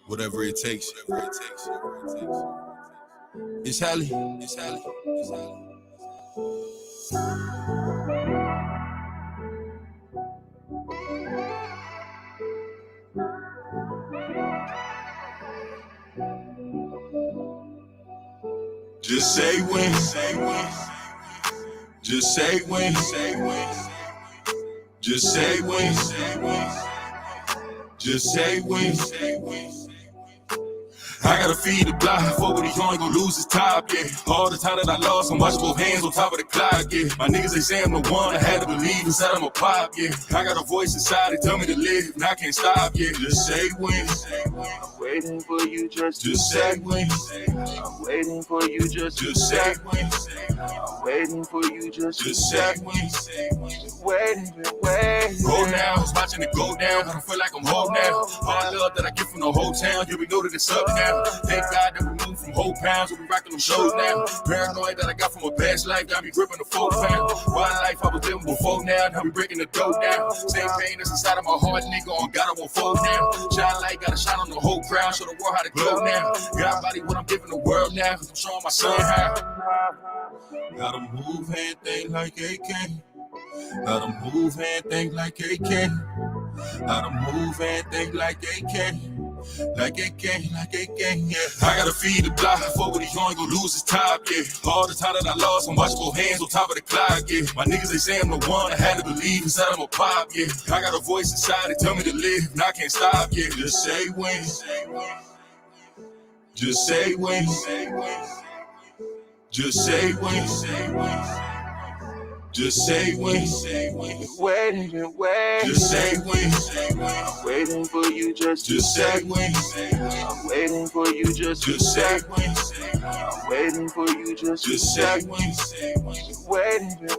Whatever it takes. It's Hallie. Just say when. Just say when. Just say when. Just say when. I gotta feed the block, fuck with these, you ain't gon' lose his top, yeah. All the time that I lost, I'm watching both hands on top of the clock, yeah. My niggas, they say I'm the one, I had to believe inside I'm a pop, yeah. I got a voice inside, they tell me to live, and I can't stop, yeah. Just say when. I'm waiting for you just say when. I'm waiting for you just say when. I'm waiting for you just say when. Waiting. Go now, I was watching it go down, I don't feel like I'm home now. All love that I get from the whole town, yeah, we know that it's up now. Thank God that we moved from whole pounds, we be rocking them shows now. Paranoid that I got from a past life, got me gripping the 4 pound. One life I was living before now, now we breaking the dough down. Same pain that's inside of my heart, nigga, on God I won't fold now. Shine light, gotta shine on the whole crowd, show the world how to glow now. God body what I'm giving the world now, cause I'm showing my son how. Gotta move and think like AK. Gotta move and think like AK. Gotta move and think like AK. Like AK, yeah. I gotta feed the block, fuck with these, you ain't gon' lose his top, yeah. All the time that I lost, I'm watching both hands on top of the clock, yeah. My niggas, they say I'm the one, I had to believe inside I'm a pop, yeah. I got a voice inside, they tell me to live, and I can't stop, yeah. Just say when. Just say when. Just say when. Just say when. Waiting. Just say when. I'm waiting for you just say when. I'm waiting for you just say when. I'm waiting for you just say when.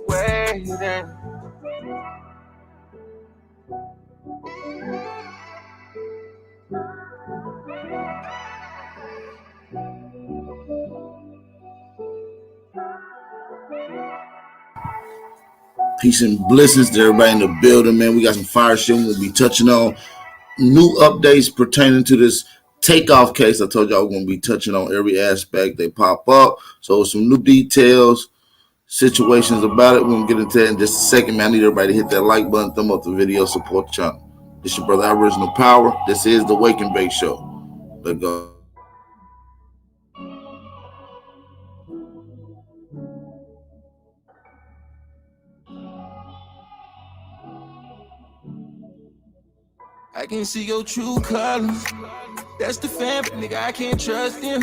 Waiting. Peace and blessings to everybody in the building, man. We got some fire shit we'll be touching on. New updates pertaining to this Takeoff case. I told y'all we're going to be touching on every aspect they pop up. So some new details, situations about it. We're going to get into that in just a second, man. I need everybody to hit that like button, thumb up the video, support the channel. This is your brother, Original Power. This is the Wake and Bake Show. Let's go. I can see your true colors. That's the fam, nigga, I can't trust them.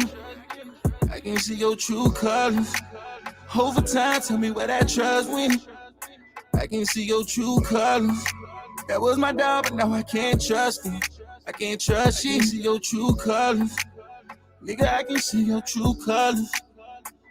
I can see your true colors. Over time, tell me where that trust went. I can see your true colors. That was my dog, but now I can't trust him. I can't trust you. I can see your true colors. Nigga, I can see your true colors.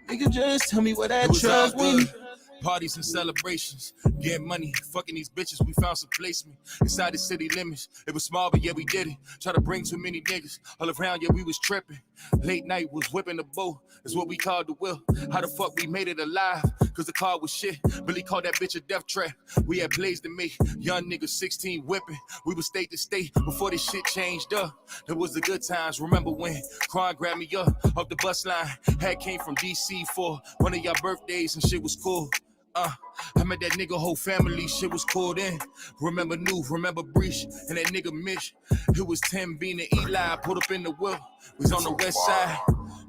Nigga, just tell me where that trust went. Parties and celebrations, getting money, fucking these bitches, we found some placement inside the city limits. It was small, but yeah, we did it. Try to bring too many niggas all around, yeah, we was tripping. Late night was whipping the bow, is what we called the will. How the fuck we made it alive? Cause the car was shit. Billy called that bitch a death trap. We had plays to make, young niggas 16 whipping. We was state to state before this shit changed up. There was the good times, remember when Kron grabbed me up off the bus line. Had came from DC for one of y'all birthdays and shit was cool. I met that nigga whole family, shit was cool then. Remember New, remember Breach, and that nigga Mitch. It was 10 being and Eli, put up in the wheel. We was on the west side,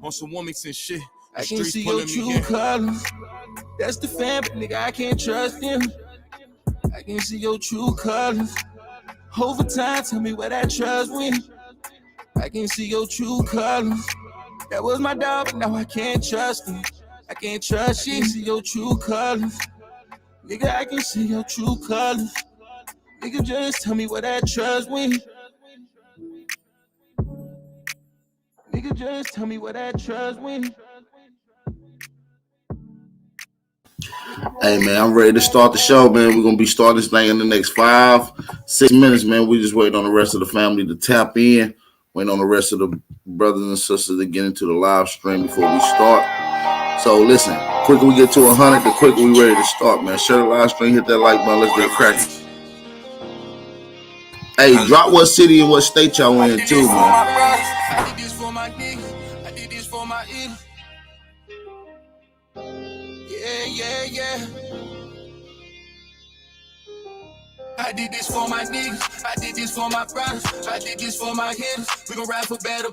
on some Wilmington shit. I can see your true colors. That's the fam, nigga, I can't trust them. I can see your true colors. Over time, tell me where that trust went. I can see your true colors. That was my dog, but now I can't trust him. I can't trust you. I can see your true colors. Nigga, I can see your true colors. Nigga, just tell me where that trust went. Nigga, just tell me where that trust went. Hey, man, I'm ready to start the show, man. We're going to be starting this thing in the next 5-6 minutes, man. We just waiting on the rest of the family to tap in. Waiting on the rest of the brothers and sisters to get into the live stream before we start. So listen, quicker we get to 100, the quicker we ready to start, man. Share the live stream, hit that like button, let's get it cracking. Hey, drop what city and what state y'all in too, man. I did this for my niggas. I did this for my ears. Yeah. I did this for my niggas, I did this for my brothers, I did this for my hitters. We gon' ride for battle.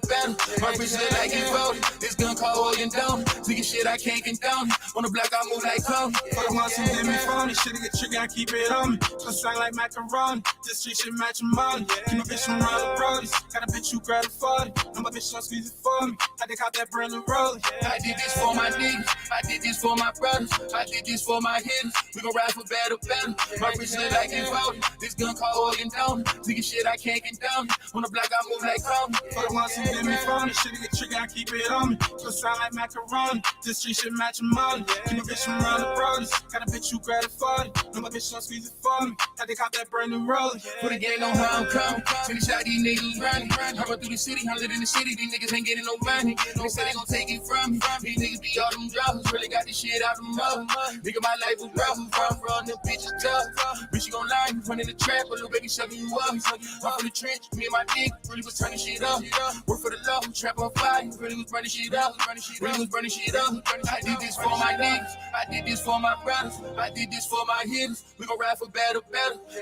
My bitch look like it voted. This gun called oil and donut. Thinking shit I can't condone it. On the block I move like Cody. For the ones who did me phony, shit'll get trigger, I keep it on me. Gon' sound like macaroni. This street shit match your money. Keep my bitch from around the brodies. Got a bitch who grab the 40. And my bitch don't squeeze it for me. I think out that brand new rollie. I did this for my niggas, I did this for my brothers, I did this for my hitters. We gon' ride for battle. My bitch look like it voted. This gun called oil and donut. Thinking shit I can't condone it. On the block I move like Cody. For the ones who did me phony, shit'll get trigger, I keep it on me. Gon' sound like macaroni. This street shit match your money. Keep my bitch from around the brodies. Got a bitch who grab the 40. And my bitch don't squeeze it for me. I think out that brand new rollie. Put a gang on how I'm coming. Finish out these niggas running. I run through the city, I live in the city. These niggas ain't getting no money. They say they gon' take it from me. These niggas be all them droppers. Really got this shit out the mud. Nigga, my life was rough. From them bitches tough. Bitch, you gon' lie. You run in the trap. But little baby sucking you up. I'm from the trench. Me and my nigga really was turning shit up. Work for the law. Trap on fire. Really was burning shit up. Really was burning shit up. I did this for my niggas. I did this for my brothers. I did this for my hitters. We gon' ride for battle.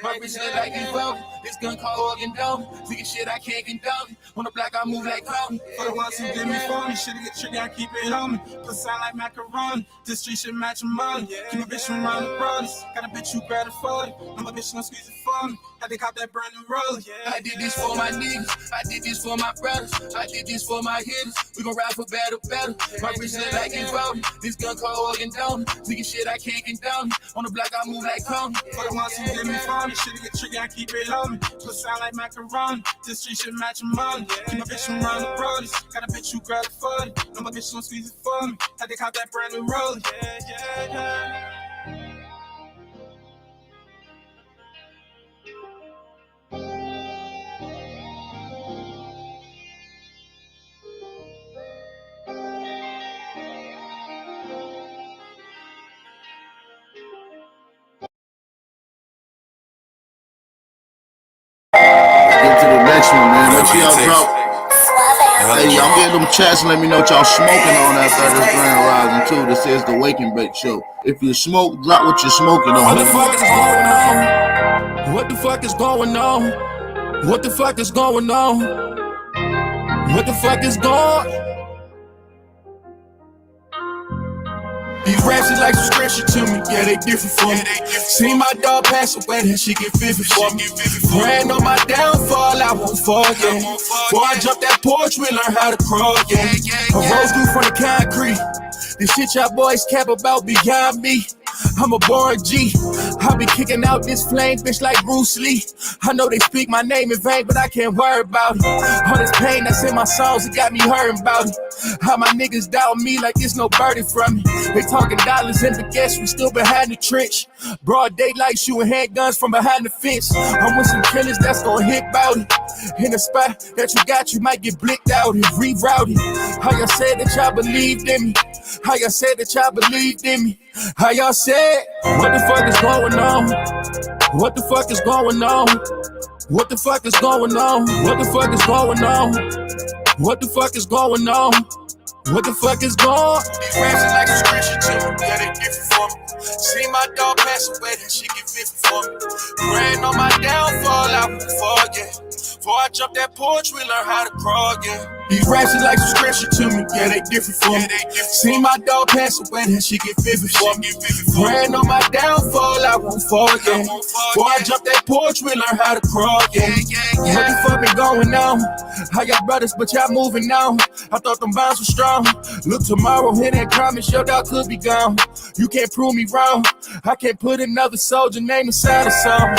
My bitch look like it voted. This gun called oil and donut. Thinking shit I can't condone it. On the block I move like Cody. For the ones who did me phony, shit'll get trigger, I keep it on me. Put sound like macaroni. This street shit match your money. Keep my bitch from around the brodies. Got a bitch who grab the 40. And my bitch don't squeeze it for me. I think out that brand new rollie. I did this for my niggas, I did this for my brothers, I did this for my hitters. We gon' ride for battle. My bitch look like it voted. This gun called oil and donut. Thinking shit I can't condone it. On the block I move like Cody. For the ones who did me phony, shit'll get trigger, I keep it on me. Put sound like macaroni. This street shit match your money. Keep my bitch from around the brodies. Got a bitch who grab the 40. And my bitch don't squeeze it for me. I think out that brand new rollie. Yeah. Get to the next one, man. Make sure y'all drop. Hey, y'all get them chats and let me know what y'all smoking on after this Grand Rising too. This is the Wake and Bake Show. If you smoke, drop what you're smoking on. What the fuck is going on? What the fuck is going on? What the fuck is going on? What the fuck is going on? These raps is like some scripture to me, yeah, they different for me. Seen my dog pass away, that shit get vivid for me. Praying on my downfall, I won't forget. Before I jump that porch, we learn how to crawl, yeah. I rose through from the concrete. The shit y'all boys cap about beyond me. I'm a born G. I be kicking out this flame, bitch, like Bruce Lee. I know they speak my name in vain, but I can't worry about it. All this pain that's in my songs, it got me hurting about it. How my niggas doubt me like it's no birdie from me. They talking dollars and baguettes, we still behind the trench. Broad daylight, shooting handguns from behind the fence. I'm with some killers that's gonna hit bout it. In a spot that you got, you might get blicked out and rerouted. How y'all said that y'all believed in me. How y'all said that y'all believed in me. How y'all said, what the fuck is going on? What the fuck is going on? What the fuck is going on? What the fuck is going on? What the fuck is going on? What the fuck is going on? These raps is like some scripture to me, yeah, they different for me. See my dog pass away, that shit get vivid for me. Praying on my downfall, I won't forget. Before I jump that porch, we learn how to crawl, yeah. These raps is like some scripture to me, yeah, they different for me. See my dog pass away, that shit get vivid for me. Praying on my downfall, I won't forget. Before I jump that porch, we learn how to crawl, yeah. What the fuck been going on? How y'all brothers, but y'all moving on? I thought them bonds were strong. Look tomorrow, hit that promise, your dog could be gone. You can't prove me wrong. I can't put another soldier name inside a song.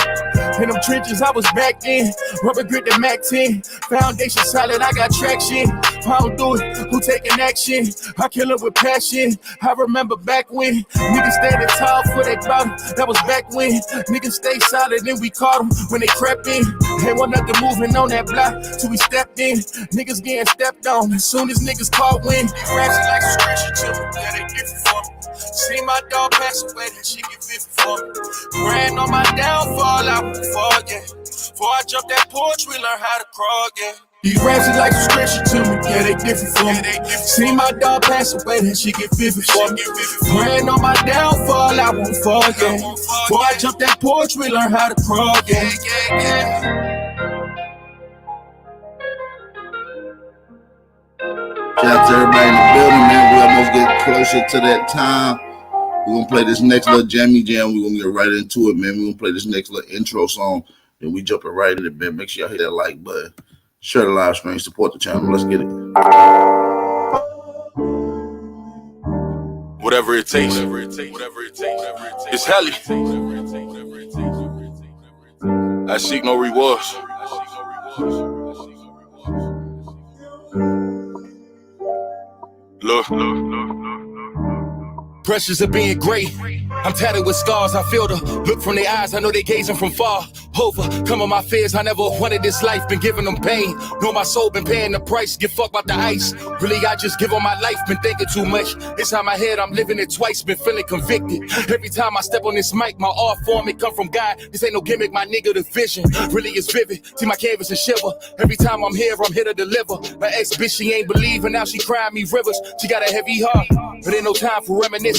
In them trenches, I was back in. Rubber grip that Mac 10. Foundation solid, I got traction. If I don't do it, who taking action? I kill it with passion. I remember back when niggas standing tall for that bottle. That was back when niggas stay solid and we caught them when they crept in. Ain't want nothing moving on that block till we stepped in. Niggas getting stepped on as soon as niggas caught wind. These raps is like some scripture to me, yeah, they different for me. See my dog pass away, that shit get vivid for me. Praying on my downfall, I won't forget. Before I jump that porch, we learn how to crawl again. These raps is like a scripture to me, yeah, they different from me. See my dog pass away, then she get vivid for me. Praying on my downfall, I won't fall again. Before I jump that porch, we learn how to crawl again. Shout out to everybody in the building, man. We almost get closer to that time. We're going to play this next little jammy jam. We're going to get right into it, man. We're going to play this next little intro song. Then we jumping right in it, man. Make sure y'all hit that like button. Share the live stream. Support the channel. Let's get it. Whatever it takes. It's heli. I seek no rewards. Look. Pressures of being great. I'm tatted with scars. I feel the look from their eyes. I know they gazing from far. Overcoming my fears. I never wanted this life. Been giving them pain. Know my soul been paying the price. Give fuck about the ice. Really, I just give on my life. Been thinking too much. Inside my head, I'm living it twice. Been feeling convicted. Every time I step on this mic, my art form, it come from God. This ain't no gimmick, my nigga. The vision really is vivid. See my canvas and shiver. Every time I'm here to deliver. My ex bitch, she ain't believing. Now she crying me rivers. She got a heavy heart, but ain't no time for reminiscing.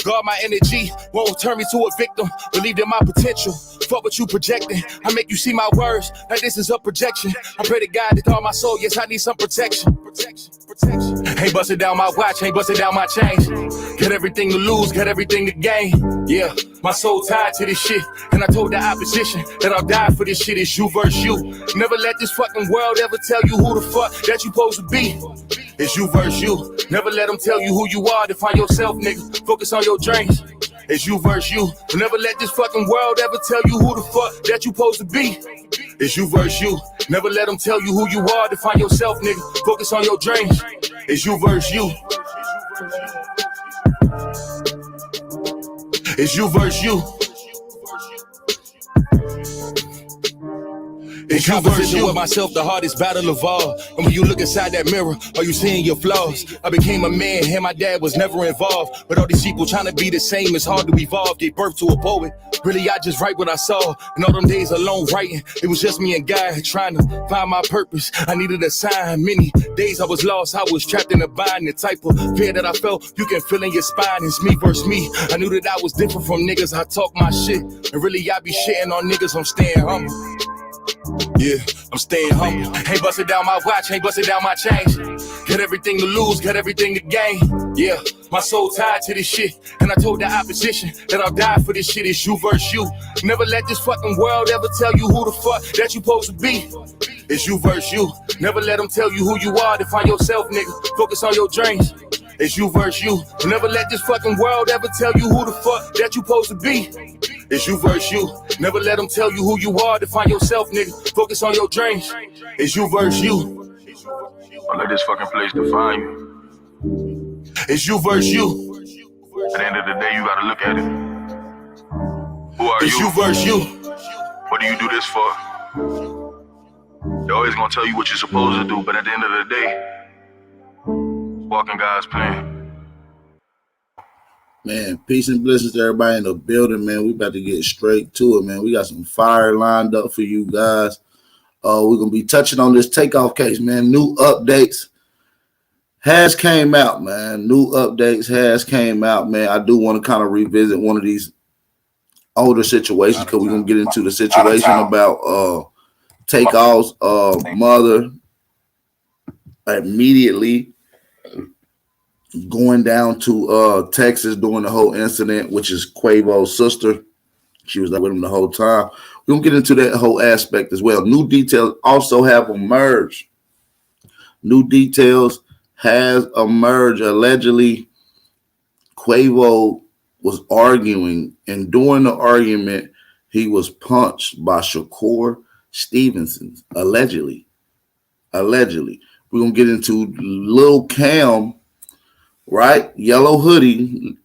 Guard my energy, won't turn me to a victim. Believed in my potential, fuck what you projecting. I make you see my words, like this is a projection. I pray to God to call my soul, yes I need some protection. Ain't busted down my watch, ain't busted down my chains. Got everything to lose, got everything to gain. Yeah, my soul tied to this shit. And I told the opposition that I'll die for this shit. It's you versus you. Never let this fucking world ever tell you who the fuck that you supposed to be. It's you versus you. Never let them tell you who you are. Define yourself, nigga. Focus on your dreams. It's you versus you. Never let this fucking world ever tell you who the fuck that you supposed to be. It's you versus you. Never let them tell you who you are. Define yourself, nigga. Focus on your dreams. It's you versus you. It's you versus you. In conversation with myself, the hardest battle of all. And when you look inside that mirror, are you seeing your flaws? I became a man, and my dad was never involved. But all these people trying to be the same, it's hard to evolve. Gave birth to a poet. Really, I just write what I saw. And all them days alone writing, it was just me and God trying to find my purpose. I needed a sign. Many days I was lost, I was trapped in a bind. The type of fear that I felt, you can feel in your spine. It's me versus me. I knew that I was different from niggas. I talk my shit. And really, I be shitting on niggas. I'm staying humble. Yeah, I'm staying humble. Ain't busted down my watch, ain't busted down my chains. Got everything to lose, got everything to gain. Yeah, my soul tied to this shit. And I told the opposition that I'll die for this shit. It's you versus you. Never let this fucking world ever tell you who the fuck that you supposed to be. It's you versus you. Never let them tell you who you are. Define yourself, nigga. Focus on your dreams. It's you versus you. Never let this fucking world ever tell you who the fuck that you supposed to be. It's you versus you. Never let them tell you who you are. Define yourself, nigga. Focus on your dreams. It's you versus you. Don't let this fucking place define you. It's you versus you. At the end of the day, you gotta look at it. Who are It's you? you versus you. What do you do this for? They're always gonna tell you what you're supposed to do, but at the end of the day, walking God's plan. Man, peace and blessings to everybody in the building, man. We about to get straight to it, man. We got some fire lined up for you guys. We're going to be touching on this Takeoff case, man. New updates has came out, man. New updates has came out, man. I do want to kind of revisit one of these older situations because we're going to get into the situation about Takeoff's mother immediately going down to Texas during the whole incident, which is Quavo's sister. She was there with him the whole time. We're going to get into that whole aspect as well. New details also have emerged. New details has emerged. Allegedly, Quavo was arguing, and during the argument, he was punched by Shakur Stevenson, allegedly. We're going to get into Lil Cam, right? Yellow hoodie,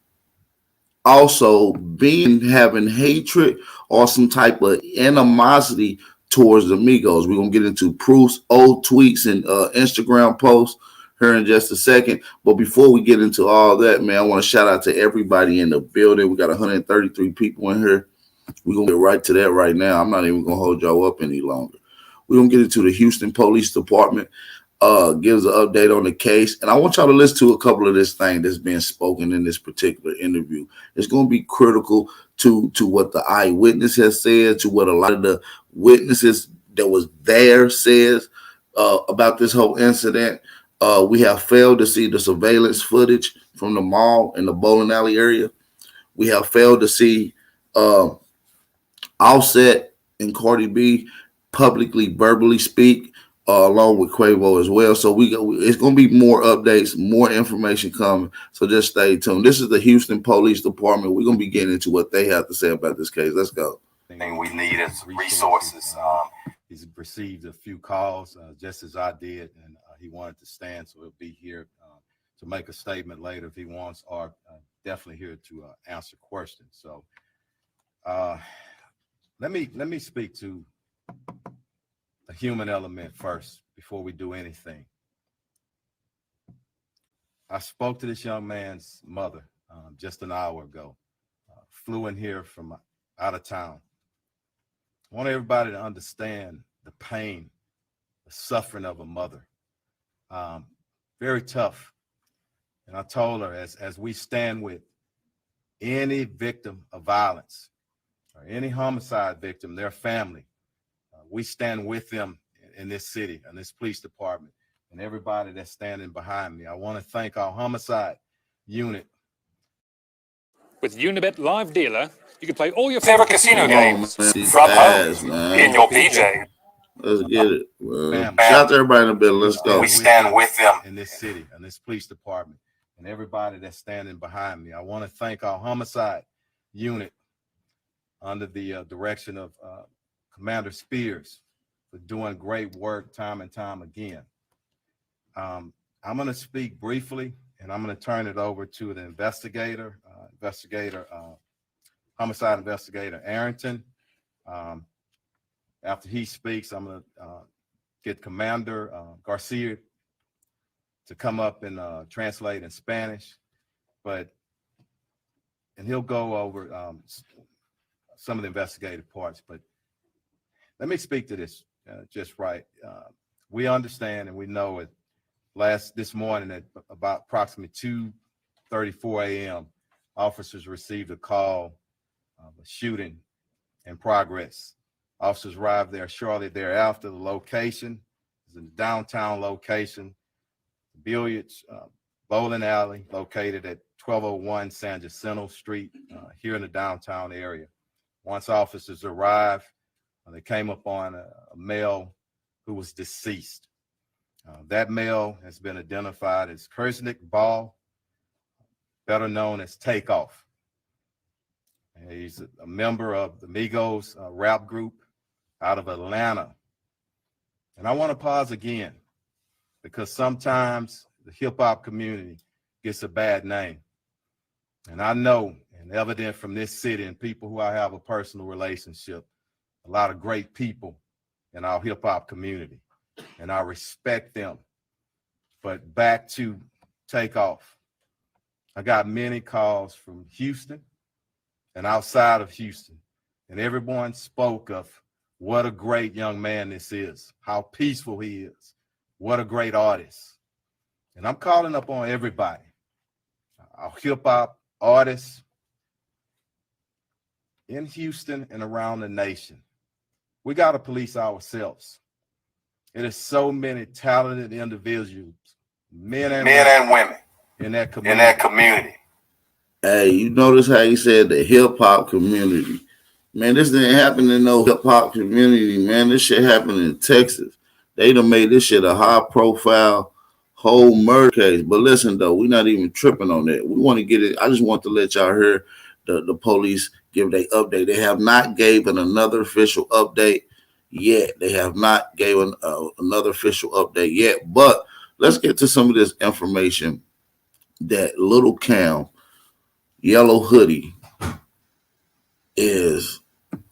also having hatred or some type of animosity towards the migos. We're going to get into proofs, old tweets, and Instagram posts here in just a second. But before we get into all that, man, I want to shout out to everybody in the building. We got 133 people in here. We're going to get right to that right now. I'm not even going to hold y'all up any longer. We're going to get into the Houston Police Department. Gives an update on the case. And I want y'all to listen to a couple of this thing that's being spoken in this particular interview. It's going to be critical to what the eyewitness has said, to what a lot of the witnesses that was there says about this whole incident. We have failed to see the surveillance footage from the mall and the bowling alley area. We have failed to see Offset and Cardi B publicly verbally speak, along with Quavo as well. So it's going to be more updates, more information coming. So just stay tuned. This is the Houston Police Department. We're going to be getting into what they have to say about this case. Let's go. Thing we need is resources. He's received a few calls, just as I did, and he wanted to stand, so he'll be here to make a statement later if he wants, or definitely here to answer questions. So let me speak to the human element first before we do anything. I spoke to this young man's mother just an hour ago. Flew in here from out of town. I want everybody to understand the pain, the suffering of a mother. Very tough. And I told her, as we stand with any victim of violence or any homicide victim, their family, we stand with them in this city, in this police department, and everybody that's standing behind me. I want to thank our homicide unit. With Unibet Live Dealer, you can play all your favorite casino games from home in your PJ. Let's get it. Shout out to everybody in the building. Let's go. We stand with them in this city, in this police department, and everybody that's standing behind me. I want to thank our homicide unit under the direction of Commander Spears for doing great work time and time again. I'm going to speak briefly, and I'm going to turn it over to the homicide investigator Arrington. After he speaks, I'm going to get Commander Garcia to come up and translate in Spanish, and he'll go over some of the investigative parts. But let me speak to this just right. We understand and we know it. This morning at about approximately 2:34 a.m., officers received a call of a shooting in progress. Officers arrived there shortly thereafter. The location is in the downtown location, billiards bowling alley located at 1201 San Jacinto Street here in the downtown area. Once officers arrived, they came upon a male who was deceased. That male has been identified as Kersnick Ball, better known as Takeoff. He's a member of the Migos rap group out of Atlanta. And I want to pause again because sometimes the hip hop community gets a bad name. And I know, and evident from this city and people who I have a personal relationship, a lot of great people in our hip hop community, and I respect them. But back to Takeoff. I got many calls from Houston and outside of Houston, and everyone spoke of what a great young man this is, how peaceful he is, what a great artist. And I'm calling up on everybody, our hip hop artists in Houston and around the nation. We got to police ourselves. It is so many talented individuals, men and women in that community. Hey, you notice how he said the hip hop community? Man, this didn't happen in no hip hop community, man. This shit happened in Texas. They done made this shit a high profile whole murder case. But listen though, we're not even tripping on that. We want to get it. I just want to let y'all hear the police give their update. They have not given another official update yet. They have not given another official update yet. But let's get to some of this information that Little Cam, Yellow Hoodie, is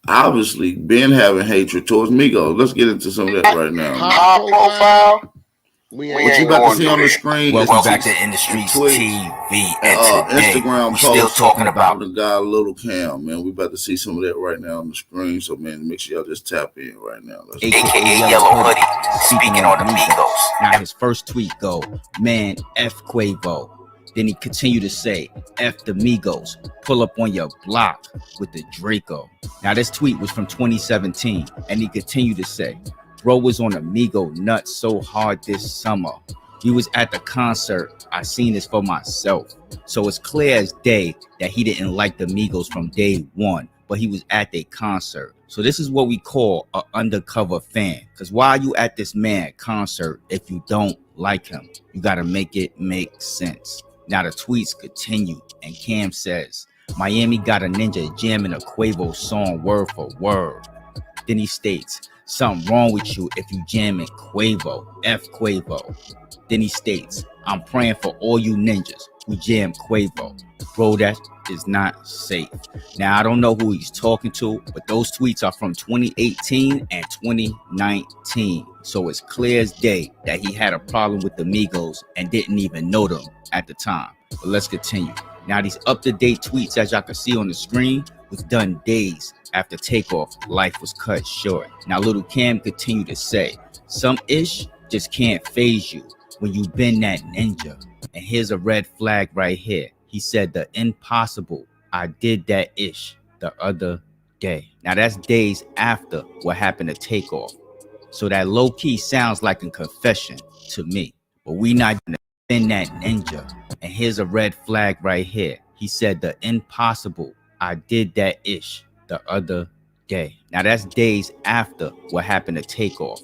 obviously been having hatred towards Migos. Let's get into some of that right now. High profile. What you about to see on the screen Welcome is back to Industries tweet, TV, and today Instagram we post still talking about the guy Little Cam, man. We about to see some of that right now on the screen. So, man, make sure y'all just tap in right now. AKA Yellow Hoodie, speaking on the Migos. Now his first tweet go, man, F Quavo. Then he continued to say, F the Migos, pull up on your block with the Draco. Now this tweet was from 2017, and he continued to say, bro was on a Migo nut so hard this summer. We was at the concert, I seen this for myself. So it's clear as day that he didn't like the Migos from day one, but he was at a concert. So this is what we call an undercover fan. Because why are you at this man concert if you don't like him? You got to make it make sense. Now the tweets continue, and Cam says, Miami got a ninja jamming a Quavo song word for word. Then he states, something wrong with you if you jamming Quavo, F Quavo. Then he states, I'm praying for all you ninjas who jam Quavo. Bro, that is not safe. Now, I don't know who he's talking to, but those tweets are from 2018 and 2019. So it's clear as day that he had a problem with the Migos and didn't even know them at the time. But let's continue. Now, these up-to-date tweets, as y'all can see on the screen, was done days after Takeoff life was cut short. Now, Little Cam continued to say, some ish just can't phase you when you been that ninja. And here's a red flag right here. He said the impossible. I did that ish the other day. Now that's days after what happened to Takeoff. So that low key sounds like a confession to me. But we not gonna been that ninja. And here's a red flag right here. He said the impossible. I did that ish the other day. Now that's days after what happened to Takeoff.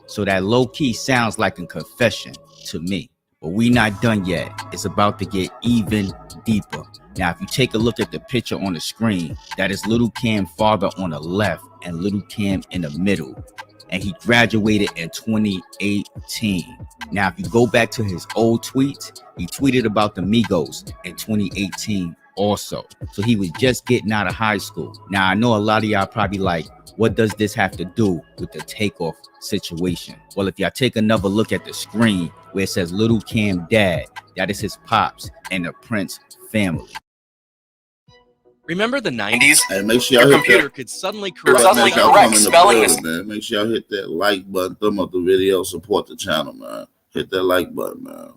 So that low key sounds like a confession to me. But we not done yet. It's about to get even deeper. Now, if you take a look at the picture on the screen, that is Little Cam father on the left and Little Cam in the middle. And he graduated in 2018. Now, if you go back to his old tweets, he tweeted about the Migos in 2018 also. So he was just getting out of high school. Now, I know a lot of y'all probably like, what does this have to do with the Takeoff situation? Well, if y'all take another look at the screen where it says Little Cam dad, that is his pops and the Prince family. Remember the 90s? Hey, make sure y'all Your hit computer that. could suddenly Make y'all correct come in the spelling building, man. Make sure y'all hit that like button, thumb up the video, support the channel, man. Hit that like button, man.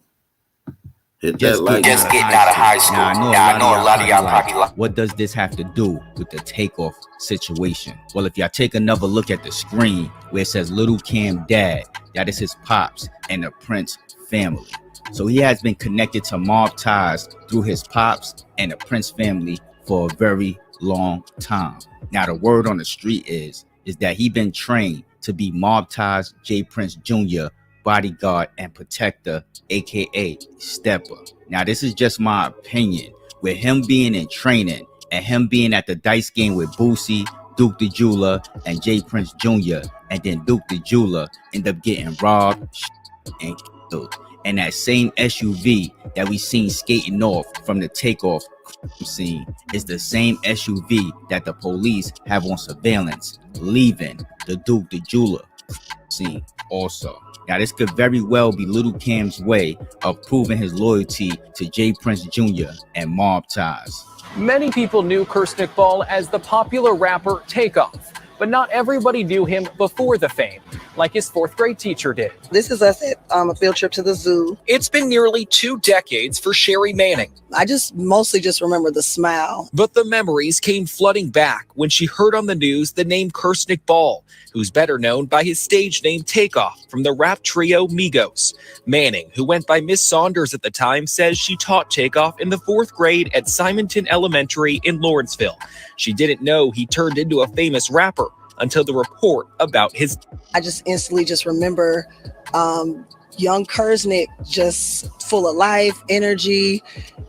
Hit that like button. Just getting out of high school. Now, I know a lot of y'all probably like, what does this have to do with the Takeoff situation? Well, if y'all take another look at the screen where it says Little Cam dad, that is his pops and the Prince family. So he has been connected to mob ties through his pops and the Prince family for a very long time. Now, the word on the street is that he been trained to be mob ties J Prince Jr. bodyguard and protector, aka Stepper. Now, this is just my opinion. With him being in training and him being at the dice game with Boosie, Duke the Jeweler, and J Prince Jr., and then Duke the Jeweler end up getting robbed and killed. And that same SUV that we seen skating off from the Takeoff scene is the same SUV that the police have on surveillance, leaving the Duke the Jeweler scene also. Now, this could very well be Little Cam's way of proving his loyalty to J Prince Jr. and mob ties. Many people knew Kirsnick Ball as the popular rapper Takeoff, but not everybody knew him before the fame, like his fourth grade teacher did. This is us at a field trip to the zoo. It's been nearly 2 decades for Sherry Manning, I mostly just remember the smile. but the memories came flooding back when she heard on the news the name Kirsnick Ball, who's better known by his stage name Takeoff from the rap trio Migos. Manning, who went by Miss Saunders at the time, says she taught Takeoff in the 4th grade at Simonton Elementary in Lawrenceville. She didn't know he turned into a famous rapper until the report about his. I just instantly remember young Kirsnick, just full of life, energy.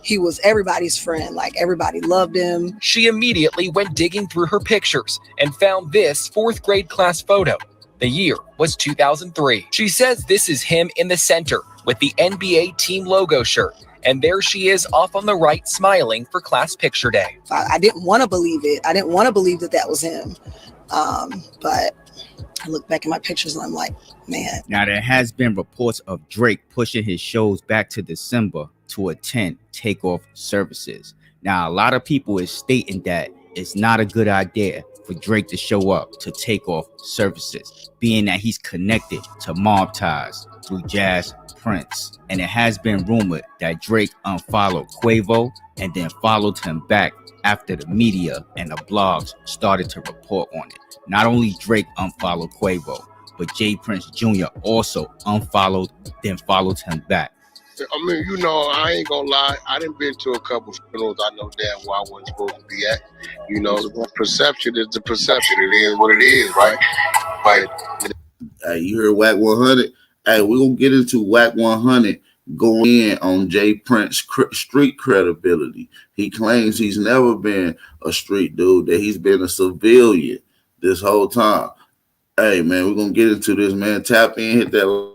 He was everybody's friend. Like, everybody loved him. She immediately went digging through her pictures and found this 4th grade class photo. The year was 2003. She says this is him in the center with the NBA team logo shirt And there she is off on the right, smiling for class picture day. I didn't want to believe it. I didn't want to believe that that was him. But I look back at my pictures and I'm like, man. Now, there has been reports of Drake pushing his shows back to December to attend Takeoff services. Now, a lot of people is stating that it's not a good idea for Drake to show up to Takeoff services, being that he's connected to mob ties through Jazz Prince. And it has been rumored that Drake unfollowed Quavo and then followed him back after the media and the blogs started to report on it. Not only Drake unfollowed Quavo, but Jay Prince Jr. also unfollowed, then followed him back. I mean, you know, I ain't gonna lie. I done been to a couple funerals I know damn well I wasn't supposed to be at. You know, the perception is the perception. It is what it is, right? But hey, you heard Whack 100? Hey, we're gonna get into Whack 100 going in on Jay Prince street credibility. He claims he's never been a street dude, that he's been a civilian this whole time. Hey, man, we're gonna get into this, man. Tap in, hit that.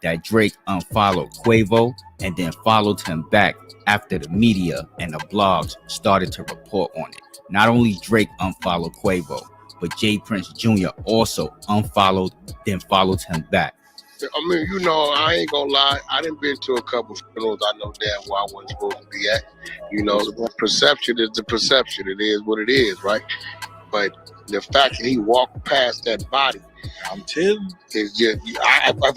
That Drake unfollowed Quavo and then followed him back after the media and the blogs started to report on it. Not only Drake unfollowed Quavo, but Jay Prince Jr. also unfollowed, then followed him back. I mean, you know, I ain't gonna lie. I done been to a couple funerals I know damn well I wasn't supposed to be at. You know, the perception is the perception. It is what it is, right? But the fact that he walked past that body, I'm telling you, it's just, if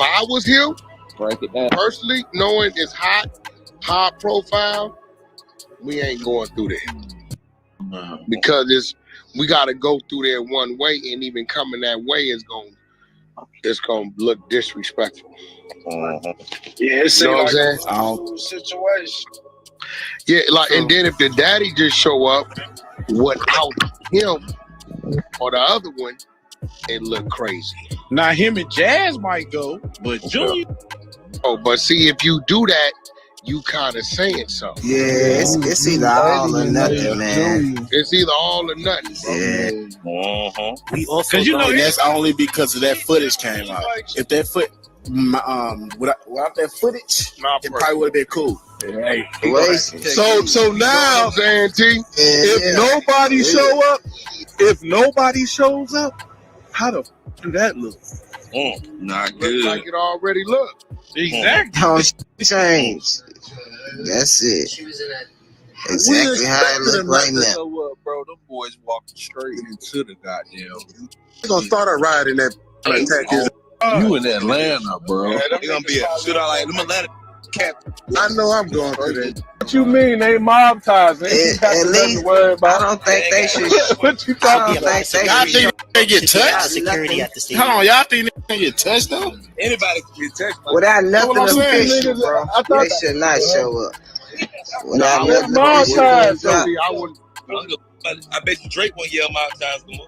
I was him, break it down. Personally, knowing it's high profile, we ain't going through there. Because we got to go through there one way, and even coming that way is it's gonna look disrespectful. Yeah, it's you know what I'm saying? Situation. Yeah, like, and then if the daddy just show up without him or the other one, it look crazy. Now him and Jazz might go, but Junior. Oh, but see, if you do that, you kind of saying something. Yeah, it's either all or nothing, man. It's either all or nothing, bro. Yeah. We also, you know, that's only because of that footage came out. If that without that footage, it probably would have been cool. Hey, so now, if nobody shows up, how the do that look? Not good. Looks like it already looked. Exactly. Don't change. That's it. Exactly how it look right now. Bro, them boys walking straight into the goddamn. They're gonna start a riot in that attack. You in Atlanta, bro. Yeah, they're gonna be a shootout like them Atlanta cat. I know I'm going through that. What you mean? They mob ties. At least I don't think they should. What you talking about? Y'all think they get touched? Security at the stadium. Hold on, y'all think they get touched though? Anybody can get touched. Without nothing official, bro. They should not show up. Without nothing official. I bet you Drake won't yell mob ties no more.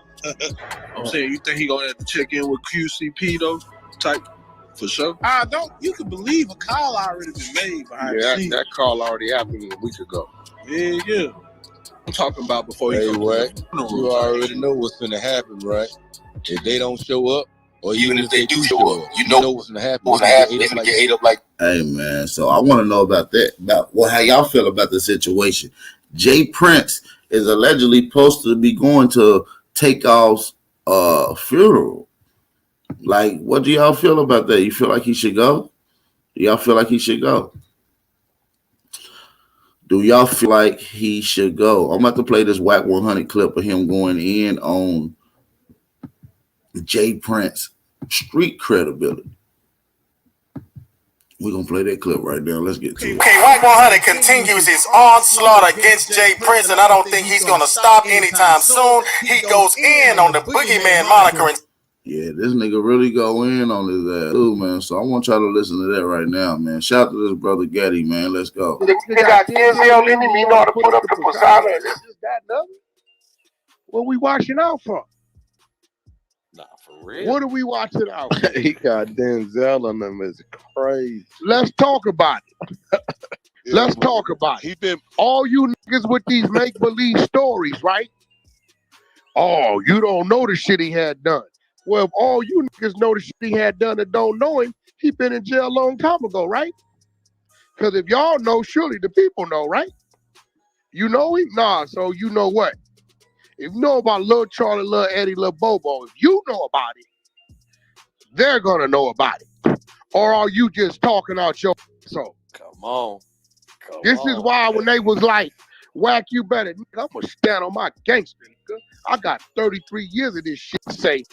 I'm saying, you think he gonna have to check in with QCP though? Type for sure. You can believe a call already been made behind the scenes. That call already happened a week ago. Yeah. I'm talking about before he comes. You already know what's gonna happen, right? If they don't show up, or even if they do show up, you know what's gonna happen. They're gonna get ate up like. Hey man, so I want to know about that. How y'all feel about the situation? Jay Prince is allegedly supposed to be going to Takeoff's funeral. Like, what do y'all feel about that? You feel like he should go? Do y'all feel like he should go? Do y'all feel like he should go? I'm about to play this Whack 100 clip of him going in on Jay Prince street credibility. We're going to play that clip right now. Let's get to it. Okay, Whack 100 continues his onslaught against Jay Prince, and I don't think he's going to stop anytime soon. He goes in on the boogeyman moniker. Yeah, this nigga really go in on his ass, too, man. So I want y'all to listen to that right now, man. Shout out to this brother Getty, man. Let's go. They got TSL in him. You know how to put up the persona. What we watching out for? Nah, for real. What are we watching out for? He got Denzel on them. It's crazy. Let's talk about it. Let's talk about it. All you niggas with these make-believe stories, right? Oh, you don't know the shit he had done. Well, if all you niggas know the shit he had done and don't know him, he been in jail a long time ago, right? Because if y'all know, surely the people know, right? You know him? Nah, so you know what? If you know about Lil Charlie, Lil Eddie, Lil Bobo, if you know about it, they're going to know about it. Or are you just talking out your soul? Come on. This is why when they was like, whack, you better, nigga, I'm going to stand on my gangster, nigga. I got 33 years of this shit to say,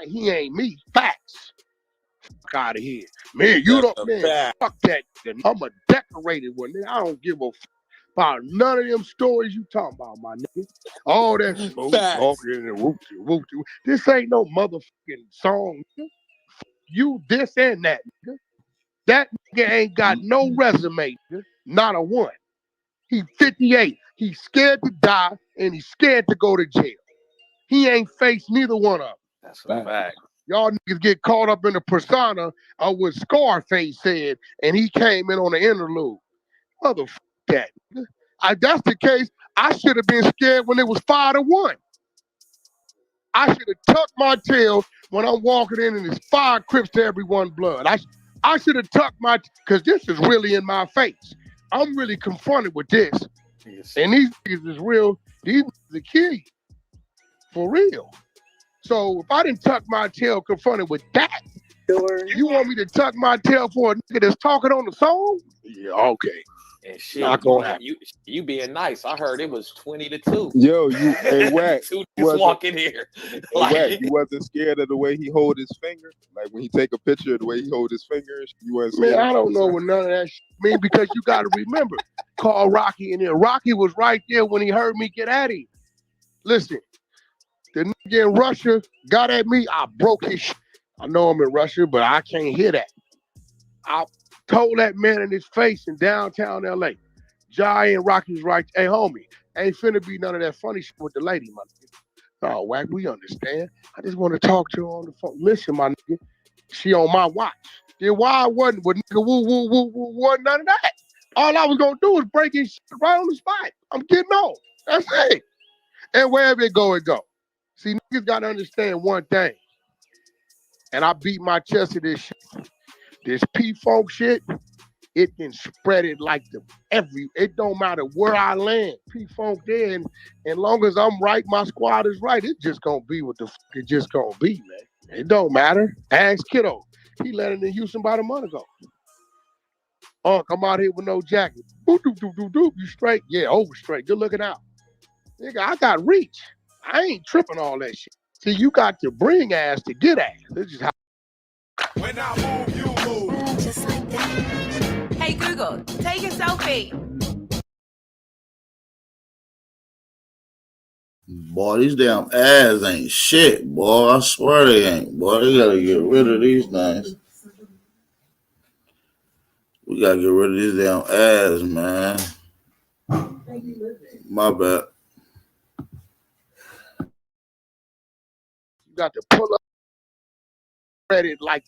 he ain't me. Facts. Fuck out of here. Man, you don't, man, fuck that. I'm a decorated one, nigga. I don't give a fuck about none of them stories you talking about, my nigga. All that smoke talking and whoop. This ain't no motherfucking song, nigga. You this and that, nigga. That nigga ain't got no resume, nigga. Not a one. He 58. He's scared to die and he's scared to go to jail. He ain't faced neither one of them. That's a fact. Y'all niggas get caught up in the persona of what Scarface said, and he came in on the interlude. Motherfucker that. That's the case. I should have been scared when it was 5-1. I should have tucked my tail when I'm walking in and it's 5 Crips to every one blood. I should have tucked my, because this is really in my face. I'm really confronted with this. Yes. And these niggas is real. These niggas will kill you. For real. So if I didn't tuck my tail confronted with that, you want me to tuck my tail for a nigga that's talking on the song? Yeah, okay. And shit, you being nice. I heard it was 20-2. Yo, you and Wack. Two niggas walk in here. Wack, you wasn't scared of the way he hold his finger? Like when he take a picture of the way he hold his finger, you wasn't scared? Man, I don't know what none of that shit mean because you got to remember, call Rocky in there. Rocky was right there when he heard me get at him. Listen, the nigga in Russia got at me, I broke his shit. I know I'm in Russia, but I can't hear that. I told that man in his face in downtown LA, Jai and Rocky's right. Hey, homie, ain't finna be none of that funny shit with the lady, my nigga. No, Wack, we understand. I just want to talk to her on the phone. Listen, my nigga, she on my watch. Then why I wasn't with nigga woo, wasn't none of that. All I was gonna do was break his shit right on the spot. I'm getting on. That's it. And wherever it go, it go. See, niggas gotta understand one thing. And I beat my chest to this shit. This P-Funk shit, it can spread it like it don't matter where I land. P-Funk there, and as long as I'm right, my squad is right. It's just gonna be what the fuck it just gonna be, man. It don't matter. Ask Kiddo. He landed in Houston about a month ago. I'm out here with no jacket. Boop, you straight? Yeah, over straight. Good looking out. Nigga, I got reach. I ain't tripping all that shit. See, you got to bring ass to get ass. This is how. When I move, you move. Just like that. Hey Google, take a selfie. Boy, these damn ads ain't shit, boy. I swear they ain't. Boy, they gotta get rid of these things. We gotta get rid of these damn ads, man. My bad. You got to pull up it like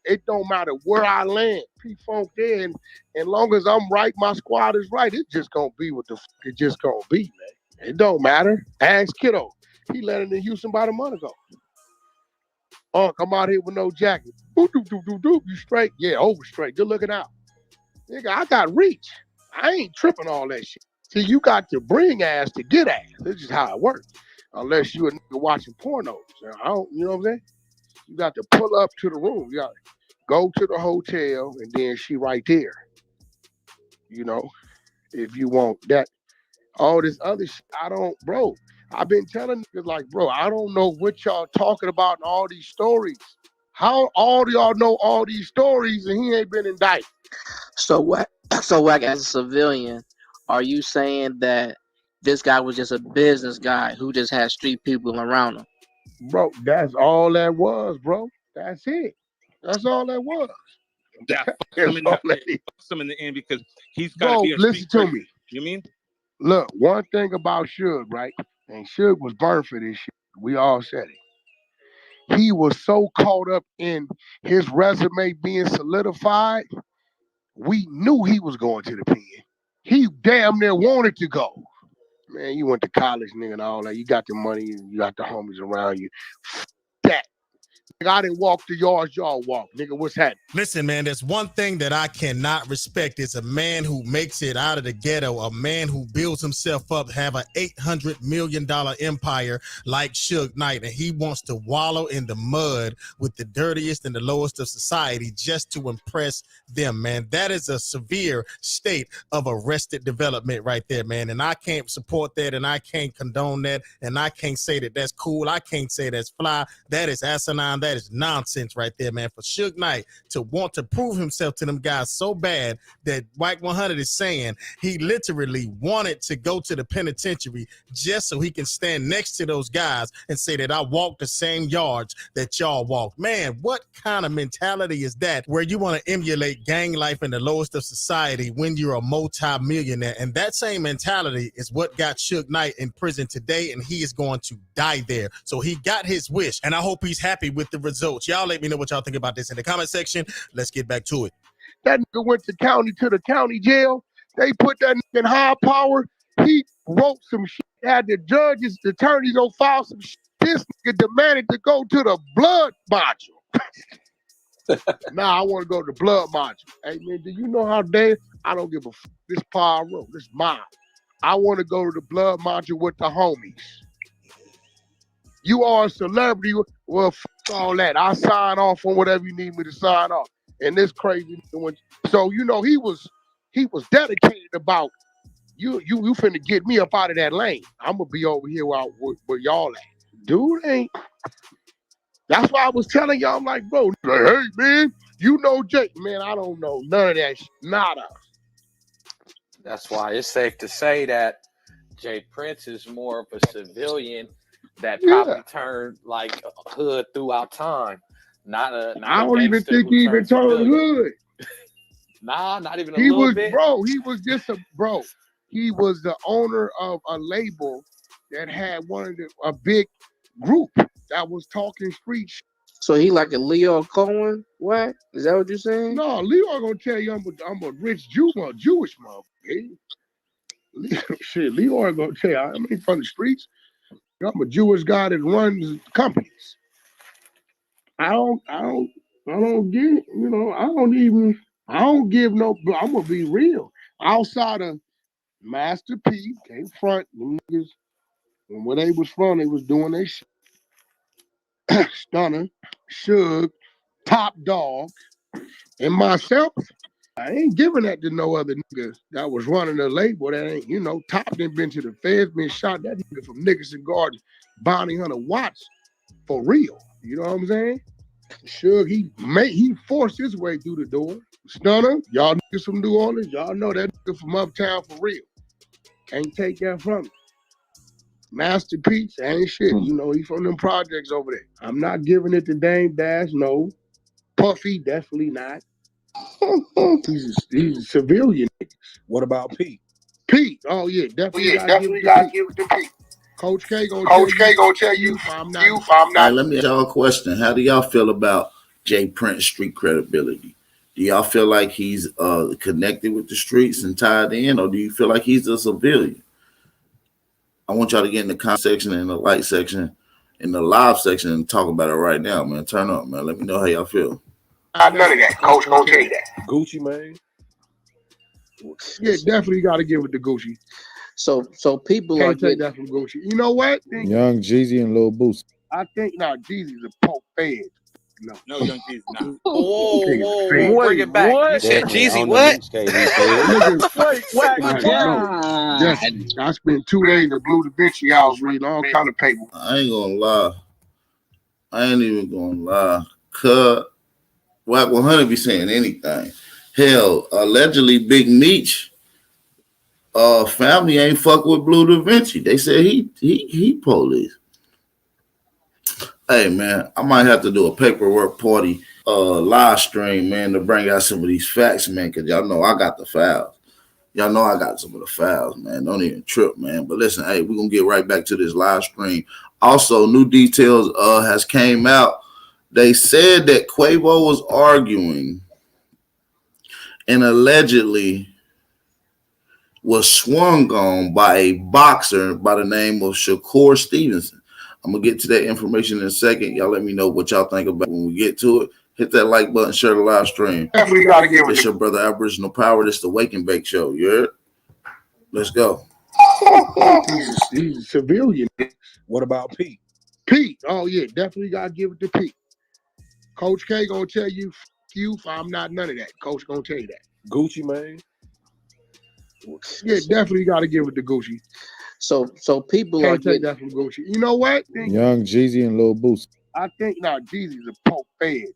it don't matter where I land. P-Funk there, and as long as I'm right, my squad is right. It's just gonna be what the fuck it just gonna be, man. It don't matter. Ask Kiddo. He landed in Houston about a month ago. I'm out here with no jacket. Boop, you straight? Yeah, over straight. Good looking out. Nigga, I got reach. I ain't tripping all that shit. See, you got to bring ass to get ass. This is how it works. Unless you a nigga watching pornos. I don't, you know what I'm saying? You got to pull up to the room. You got to go to the hotel, and then she right there. You know, if you want that. All this other shit, bro. I've been telling niggas like, bro, I don't know what y'all talking about in all these stories. How all y'all know all these stories and he ain't been indicted? So what? So Wack, as a civilian, are you saying that this guy was just a business guy who just had street people around him? Bro, that's all that was, bro. That's it. That's all that was. That fucks him in the end because he's got to be a listen to me. You mean? Look, one thing about Suge, right? And Suge was burned for this shit. We all said it. He was so caught up in his resume being solidified, we knew he was going to the pen. He damn near wanted to go. Man, you went to college, nigga, and all that. You got the money, you got the homies around you. That. I didn't walk the yards y'all walk, nigga. What's happening? Listen, man, there's one thing that I cannot respect. It's a man who makes it out of the ghetto, a man who builds himself up, have an $800 million empire like Suge Knight, and he wants to wallow in the mud with the dirtiest and the lowest of society just to impress them, man. That is a severe state of arrested development right there, man, and I can't support that, and I can't condone that, and I can't say that that's cool. I can't say that's fly. That is asinine. That is nonsense right there, man. For Suge Knight to want to prove himself to them guys so bad that White 100 is saying he literally wanted to go to the penitentiary just so he can stand next to those guys and say that I walked the same yards that y'all walked. Man, what kind of mentality is that where you want to emulate gang life in the lowest of society when you're a multi-millionaire? And that same mentality is what got Suge Knight in prison today, and he is going to die there. So he got his wish, and I hope he's happy with the results. Y'all let me know what y'all think about this in the comment section. Let's get back to it. That nigga went to the county jail. They put that nigga in high power. He wrote some shit. Had the judges, the attorneys go file some shit. This nigga demanded to go to the blood module. Nah, I want to go to the blood module. Hey man, do you know how I don't give a fuck. This power room, this mine. I want to go to the blood module with the homies. You are a celebrity. Well, fuck all that. I sign off on whatever you need me to sign off. And this crazy one. So you know he was dedicated about you finna get me up out of that lane. I'm gonna be over here where y'all at. Dude ain't. That's why I was telling y'all, I'm like, bro, hey man, you know Jake. Man, I don't know none of that shit. Nada. That's why it's safe to say that Jay Prince is more of a civilian that probably turned like hood throughout time. I don't even think he even turned hood. Nah, not even a little bit. Bro, he was just he was the owner of a label that had a big group that was talking street shit. So he like a Leo Cohen? What? Is that what you're saying? No, Leo gonna tell you I'm a rich Jewish motherfucker. Shit, Leo gonna tell you I ain't from the streets. I'm a Jewish guy that runs companies. I don't get, I don't give no, I'm gonna be real. Outside of Master P, can't front, them niggas, and where they was from, they was doing their shit. Stunner, Suge, Top Dog, and myself, I ain't giving that to no other niggas that was running the label. That ain't, Top done been to the feds, been shot. That nigga from Nickerson Garden, Bounty Hunter Watts, for real. You know what I'm saying? Suge, he forced his way through the door. Stunner, y'all niggas from New Orleans, y'all know that nigga from uptown for real. Can't take that from me. Master P, ain't shit. He from them projects over there. I'm not giving it to Dame Dash, no. Puffy, definitely not. He's a civilian niggas. What about Pete? Pete, oh yeah, definitely gotta give it to Pete. Coach K gonna tell you if I'm not. All right, let me ask y'all a question. How do y'all feel about Jay Prince street credibility? Do y'all feel like he's connected with the streets and tied in, or do you feel like he's a civilian? I want y'all to get in the comment section and the like section, in the live section, and talk about it right now, man. Turn up, man. Let me know how y'all feel. None of that. Coach gonna tell you that. Gucci, man. Yeah, definitely got to give it to Gucci. So people can't take that from Gucci. You know what? Young Jeezy and Lil Boosie. I think Jeezy's a Pope fed. No, Young Jeezy, nah. Whoa, bring it back. What? You said Jeezy, what? Yes, I spent 2 days at Blue Da Vinci House reading all kind of paper. I ain't gonna lie. I ain't even gonna lie. Cut. Wack 100 be saying anything. Hell, allegedly Big Meech family ain't fuck with Blue Da Vinci. They said he police. Hey man, I might have to do a paperwork party live stream, man, to bring out some of these facts, man, because y'all know I got the files. Y'all know I got some of the files, man. Don't even trip, man. But listen, hey, we're gonna get right back to this live stream. Also, new details has came out. They said that Quavo was arguing and allegedly was swung on by a boxer by the name of Shakur Stevenson. I'm gonna get to that information in a second. Y'all let me know what y'all think about when we get to it. Hit that like button, share the live stream. Definitely gotta give it. It's your brother Aboriginal Power. This the Wake and Bake Show. You heard? Let's go. He's a civilian. What about Pete? Pete, oh yeah, definitely gotta give it to Pete. Coach K gonna tell you, I'm not none of that. Coach gonna tell you that. Gucci man. Yeah, definitely gotta give it to Gucci. So people Can't take that from Gucci. You know what? Young Jeezy and Lil Boosie. I think Jeezy's a Pope Fed.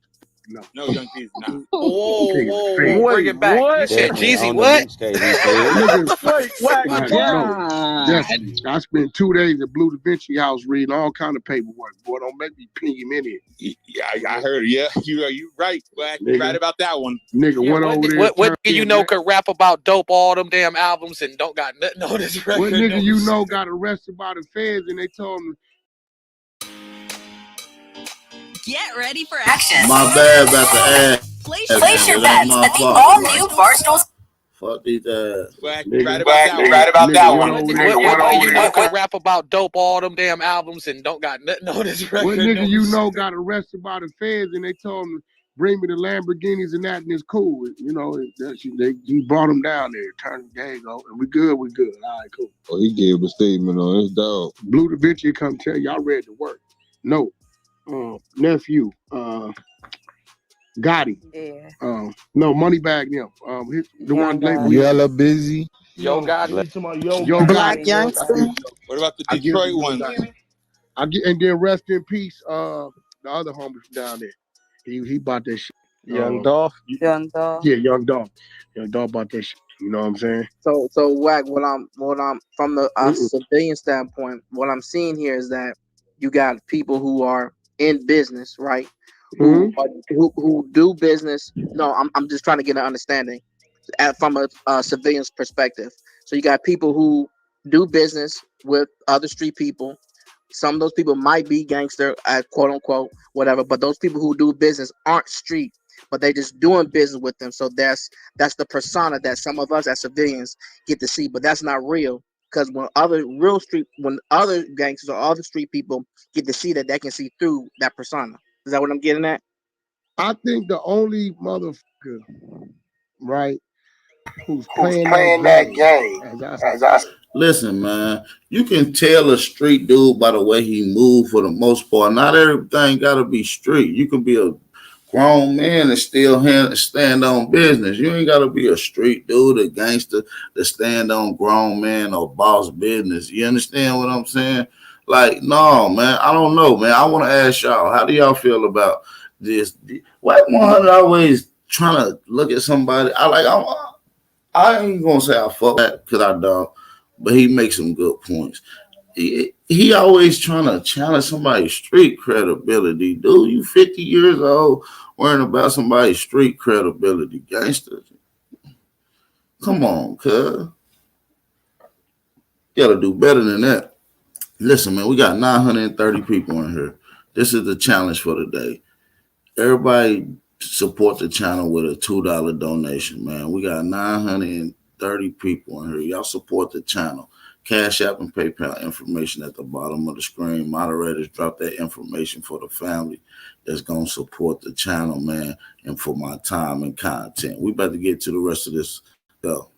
No, Young Jeezy not. Whoa, bring it back. You said Jeezy what? I spent 2 days at Blue Da Vinci House reading all kind of paperwork. Boy, don't make me pin him in here. Yeah, I heard. Yeah, you right. Black. You right about that one. Nigga went over there. What you know could rap about dope all them damn albums and don't got nothing on this record? What nigga you know got arrested by the feds and they told him. Get ready for action. My bad about the ass. Place your bets at the all-new Barstool. Fuck these ass. Black, right about that one. What you know could rap about dope all them damn albums and don't got nothing on this record? What nigga you know got arrested by the feds and they told him bring me the Lamborghinis and that and it's cool. You know, he brought him down there. There you go. And we good. All right, cool. Oh, he gave a statement on his dog. Blue Da Vinci come tell you I read the work. No. Nephew, Gotti. Yeah. No, Moneybag them. The one label. Yella Busy. Yo Gotti. Yo Black Gotti. Youngster. What about the Detroit one? And then rest in peace, the other homies down there. He bought that shit. Young Dolph. Young Dolph. Yeah, Young Dolph. Young Dolph bought that shit. You know what I'm saying? So Wack, what I'm from the civilian standpoint, what I'm seeing here is that you got people who are in business, right? Who do business. No, I'm just trying to get an understanding from a civilian's perspective. So you got people who do business with other street people. Some of those people might be gangster, quote unquote, whatever. But those people who do business aren't street, but they just doing business with them. So that's the persona that some of us as civilians get to see. But that's not real. Because when other gangsters or other street people get to see that, they can see through that persona. Is that what I'm getting at? I think the only motherfucker, right, who's playing that game. Listen, man, you can tell a street dude by the way he move for the most part. Not everything gotta be street. You can be a grown man and still stand on business. You ain't gotta be a street dude, a gangster to stand on grown man or boss business. You understand what I'm saying? Like, no, man, I don't know, man. I want to ask y'all, how do y'all feel about this? White 100 always trying to look at somebody. I ain't gonna say I fuck that because I don't, but he makes some good points. He always trying to challenge somebody's street credibility. Dude, you 50 years old worrying about somebody's street credibility. Gangsters. Come on, cuz. You gotta do better than that. Listen, man, we got 930 people in here. This is the challenge for today. Everybody support the channel with a $2 donation, man. We got 930 people in here. Y'all support the channel. Cash App and PayPal information at the bottom of the screen. Moderators, drop that information for the family that's going to support the channel, man, and for my time and content. We about to get to the rest of this. Go.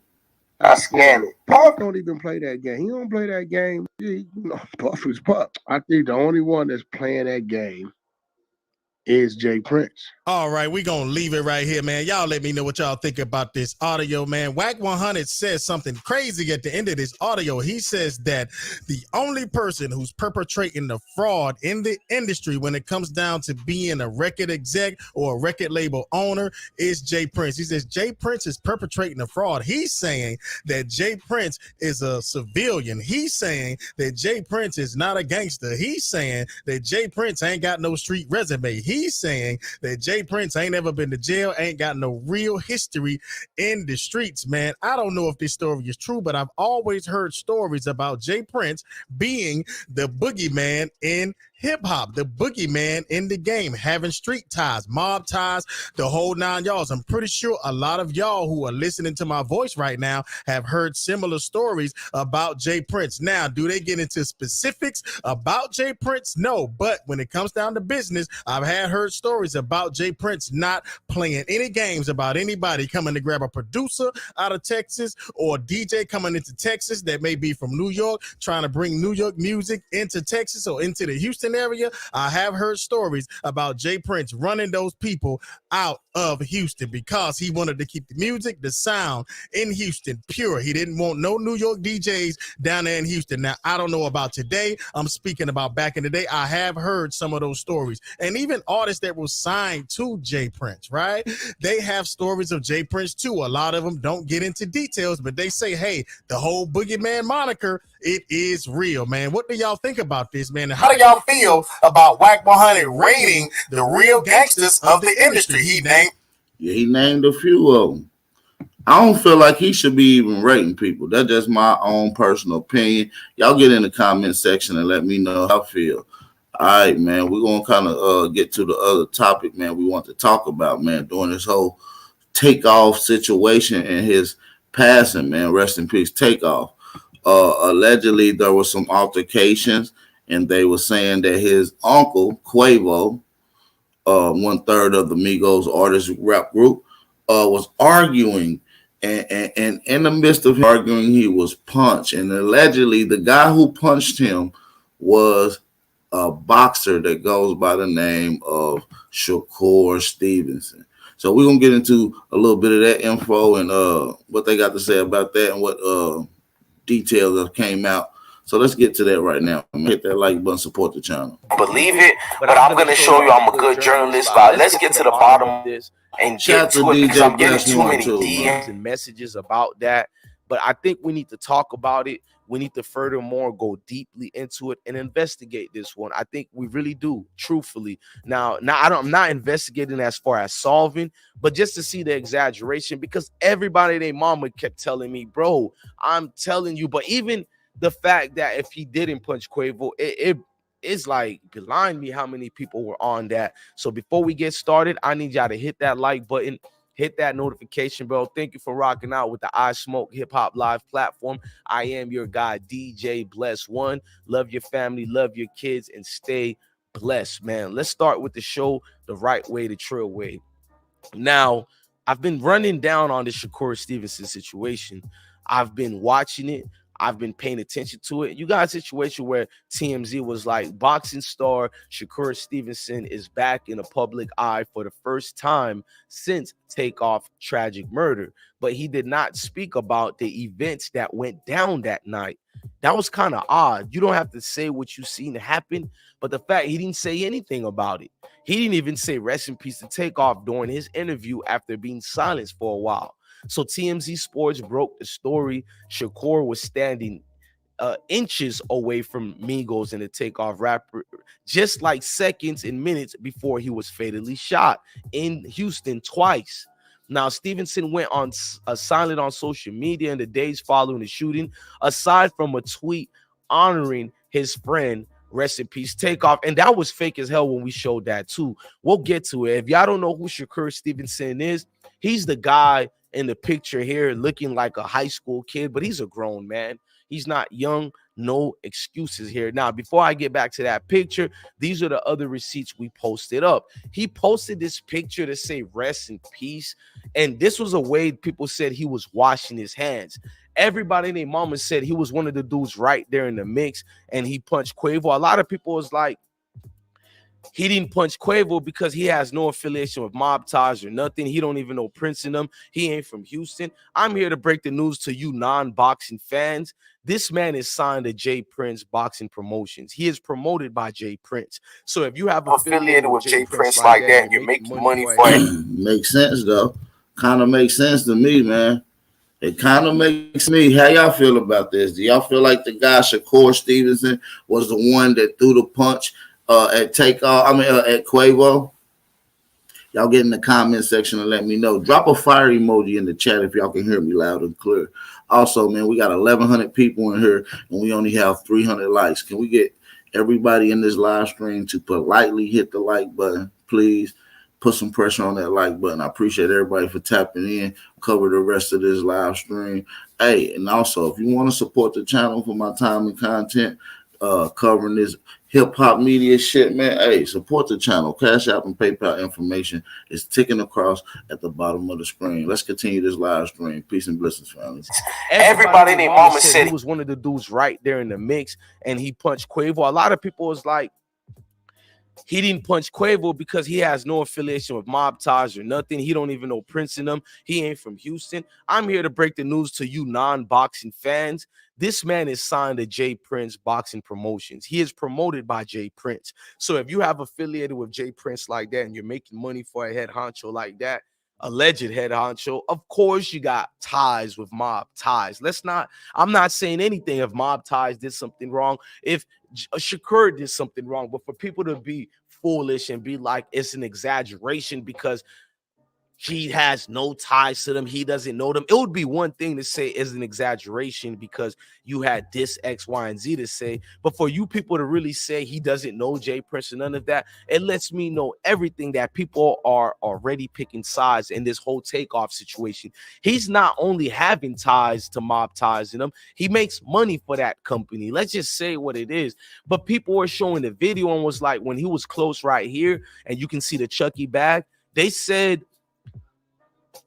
I scam it. Puff don't even play that game. He don't play that game. Puff is Puff. I think the only one that's playing that game is Jay Prince. All right, we're going to leave it right here, man. Y'all let me know what y'all think about this audio, man. Wack 100 says something crazy at the end of this audio. He says that the only person who's perpetrating the fraud in the industry when it comes down to being a record exec or a record label owner is Jay Prince. He says Jay Prince is perpetrating the fraud. He's saying that Jay Prince is a civilian. He's saying that Jay Prince is not a gangster. He's saying that Jay Prince ain't got no street resume. He's saying that Jay Prince ain't ever been to jail, ain't got no real history in the streets, man. I don't know if this story is true, but I've always heard stories about Jay Prince being the boogeyman in hip hop, the boogeyman in the game, having street ties, mob ties, the whole 9 yards. I'm pretty sure a lot of y'all who are listening to my voice right now have heard similar stories about Jay Prince. Now, do they get into specifics about Jay Prince? No, but when it comes down to business, I've heard stories about Jay Prince not playing any games about anybody coming to grab a producer out of Texas or a DJ coming into Texas that may be from New York, trying to bring New York music into Texas or into the Houston area. I have heard stories about Jay Prince running those people out of Houston because he wanted to keep the music, the sound in Houston pure. He didn't want no New York DJs down there in Houston. Now, I don't know about today. I'm speaking about back in the day. I have heard some of those stories. And even artists that were signed to Jay Prince, right? They have stories of Jay Prince too. A lot of them don't get into details, but they say, hey, the whole boogeyman moniker, it is real, man. What do y'all think about this, man? And How do y'all feel about Whack 100 rating the real gangsters of the industry? He named a few of them. I don't feel like he should be even rating people. That's just my own personal opinion. Y'all get in the comment section and let me know how I feel. All right, man. We're going to kind of get to the other topic, man, we want to talk about, man, during this whole Takeoff situation and his passing, man. Rest in peace, Takeoff. Allegedly, there were some altercations, and they were saying that his uncle, Quavo, 1/3 of the Migos artist rap group, was arguing. And in the midst of arguing, he was punched. And allegedly, the guy who punched him was a boxer that goes by the name of Shakur Stevenson. So we're going to get into a little bit of that info and what they got to say about that and what details that came out. So let's get to that right now. Hit that like button, support the channel. Believe it, but I'm going to show you I'm a good journalist. Let's get to the bottom of this and get to it because I'm getting too many DMs and messages about that. But I think we need to talk about it. We need to furthermore go deeply into it and investigate this one. I think we really do, truthfully. Now I'm not investigating as far as solving, but just to see the exaggeration, because everybody, their mama kept telling me, bro, I'm telling you. But even the fact that if he didn't punch Quavo, it's like blind me how many people were on that. So before we get started, I need y'all to hit that like button. Hit that notification bell. Thank you for rocking out with the I Smoke Hip Hop Live platform. I am your guy, DJ Bless One. Love your family, love your kids, and stay blessed, man. Let's start with the show the right way, the trill way. Now, I've been running down on the Shakur Stevenson situation. I've been watching it. I've been paying attention to it. You got a situation where TMZ was like, boxing star Shakur Stevenson is back in the public eye for the first time since Takeoff tragic murder. But he did not speak about the events that went down that night. That was kind of odd. You don't have to say what you seen happen, but the fact he didn't say anything about it. He didn't even say rest in peace to Takeoff during his interview after being silenced for a while. So TMZ Sports broke the story. Shakur was standing inches away from Migos and the Takeoff rapper, just like seconds and minutes before he was fatally shot in Houston twice. Now, Stevenson went on silent on social media in the days following the shooting, aside from a tweet honoring his friend, rest in peace, Takeoff. And that was fake as hell when we showed that too. We'll get to it. If y'all don't know who Shakur Stevenson is, he's the guy in the picture here looking like a high school kid, but he's a grown man. He's not young. No excuses here. Now, before I get back to that picture, these are the other receipts we posted up. He posted this picture to say rest in peace, and this was a way people said he was washing his hands. Everybody in their mama said he was one of the dudes right there in the mix, and he punched Quavo. A lot of people was like, he didn't punch Quavo because he has no affiliation with mob ties or nothing. He don't even know Prince in them. He ain't from Houston. I'm here to break the news to you non-boxing fans. This man is signed to Jay Prince Boxing Promotions. He is promoted by Jay Prince. So if you have affiliated with Jay Prince like that, you're making money for it. Makes sense, though. Kind of makes sense to me, man. It kind of makes me. How y'all feel about this? Do y'all feel like the guy Shakur Stevenson was the one that threw the punch at Takeoff? At Quavo? Y'all get in the comment section and let me know. Drop a fire emoji in the chat if y'all can hear me loud and clear. Also, man, we got 1,100 people in here and we only have 300 likes. Can we get everybody in this live stream to politely hit the like button. Please put some pressure on that like button. I appreciate everybody for tapping in. Cover the rest of this live stream. Hey, and also if you want to support the channel for my time and content, covering this hip hop media shit, man. Hey, support the channel. Cash App and PayPal information is ticking across at the bottom of the screen. Let's continue this live stream. Peace and blessings, family. Everybody in their mama said he was one of the dudes right there in the mix, and he punched Quavo. A lot of people was like, he didn't punch Quavo because he has no affiliation with mob ties or nothing. He don't even know Prince in them. He ain't from Houston. I'm here to break the news to you non-boxing fans. This man is signed to Jay Prince Boxing Promotions. He is promoted by Jay Prince. So if you have affiliated with Jay Prince like that and you're making money for a head honcho like that, alleged head honcho, of course you got ties with mob ties. I'm not saying anything if mob ties did something wrong. If Shakur did something wrong, but for people to be foolish and be like it's an exaggeration because he has no ties to them, he doesn't know them, it would be one thing to say is an exaggeration because you had this X, Y, and Z to say, but for you people to really say he doesn't know Jay Prince and none of that, it lets me know everything that people are already picking sides in this whole Takeoff situation. He's not only having ties to mob ties in him, he makes money for that company. Let's just say what it is. But people were showing the video and was like, when he was close right here and you can see the Chucky bag, they said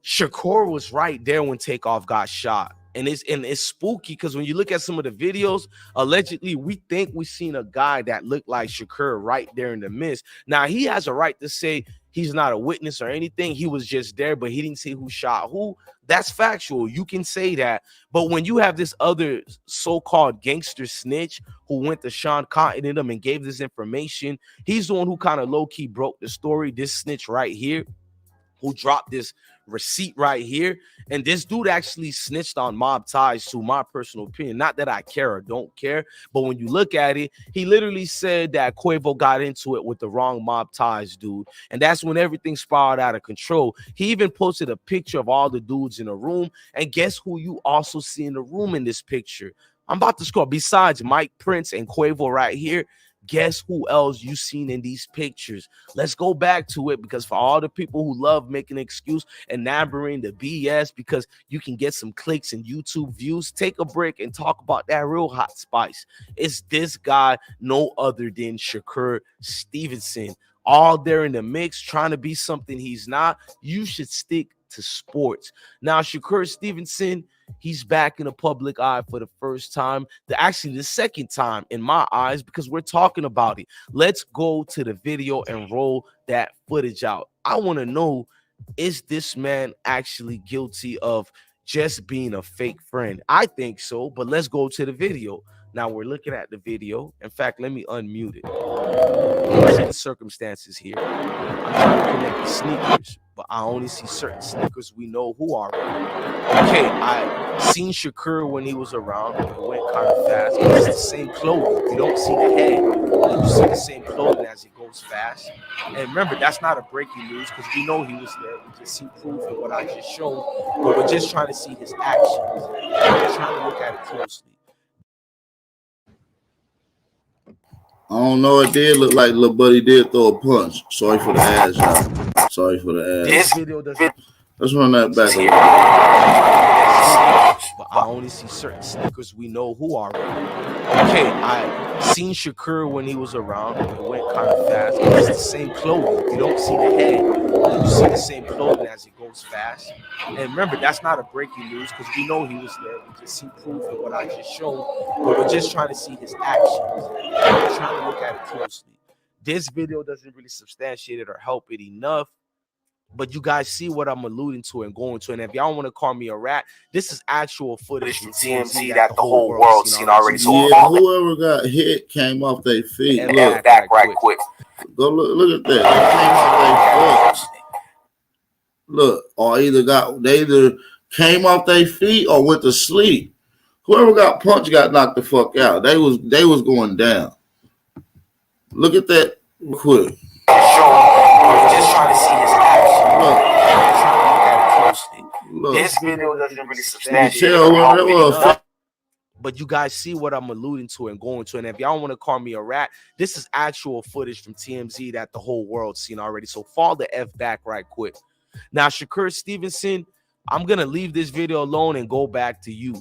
Shakur was right there when Takeoff got shot. And it's spooky because when you look at some of the videos, allegedly, we think we seen a guy that looked like Shakur right there in the mist. Now, he has a right to say he's not a witness or anything. He was just there, but he didn't say who shot who. That's factual. You can say that. But when you have this other so-called gangster snitch who went to Sean Cotton in them and gave this information, he's the one who kind of low-key broke the story. This snitch right here who dropped this receipt right here, and this dude actually snitched on mob ties, to my personal opinion. Not that I care or don't care, but when you look at it, he literally said that Quavo got into it with the wrong mob ties dude, and that's when everything spiraled out of control. He even posted a picture of all the dudes in the room, and guess who you also see in the room in this picture? I'm about to scroll. Besides Mike Prince and Quavo right here, guess who else you seen in these pictures? Let's go back to it, because for all the people who love making an excuse and nabbering the BS because you can get some clicks and YouTube views, take a break and talk about that real hot spice. It's this guy, no other than Shakur Stevenson, all there in the mix, trying to be something he's not. You should stick to sports. Now, Shakur Stevenson, he's back in the public eye for the first time, actually the second time in my eyes, because we're talking about it. Let's go to the video and roll that footage out. I want to know, is this man actually guilty of just being a fake friend? I think so, but let's go to the video. Now we're looking at the video. In fact, let me unmute it. These are the circumstances here. I'm trying to connect the sneakers, but I only see certain sneakers we know who are. Okay, I seen Shakur when he was around. It went kind of fast. It's the same clothing. You don't see the head. You see the same clothing as it goes fast. And remember, that's not a breaking news because we know he was there. We just see proof of what I just showed, but we're just trying to see his actions. We're trying to look at it closely. I don't know. It did look like little buddy did throw a punch. Sorry for the ass, y'all. Sorry for the ass. This video doesn't. Let's run that back a little. But I only see certain sneakers we know who are. Okay, I seen Shakur when he was around. It went kind of fast. It's the same clothing. You don't see the head. You see the same clothing as it goes fast. And remember, that's not a breaking news because we know he was there. We just see proof of what I just showed, but we're just trying to see his actions. We're trying to look at it closely. This video doesn't really substantiate it or help it enough, but you guys see what I'm alluding to and going to. And if y'all want to call me a rat, this is actual footage from TMZ that the whole world seen already. So yeah, whoever got hit came off their feet. And look, back right quick. Go look at that. They came off their foot. Look, or they either came off their feet or went to sleep. Whoever got punched got knocked the fuck out. They was going down. Look at that real quick. Just trying to see his actions. Look. This video doesn't really substantiate. But you guys see what I'm alluding to and going to. And if y'all want to call me a rat, this is actual footage from TMZ that the whole world's seen already. So fall the F back right quick. Now, Shakur Stevenson, I'm going to leave this video alone and go back to you.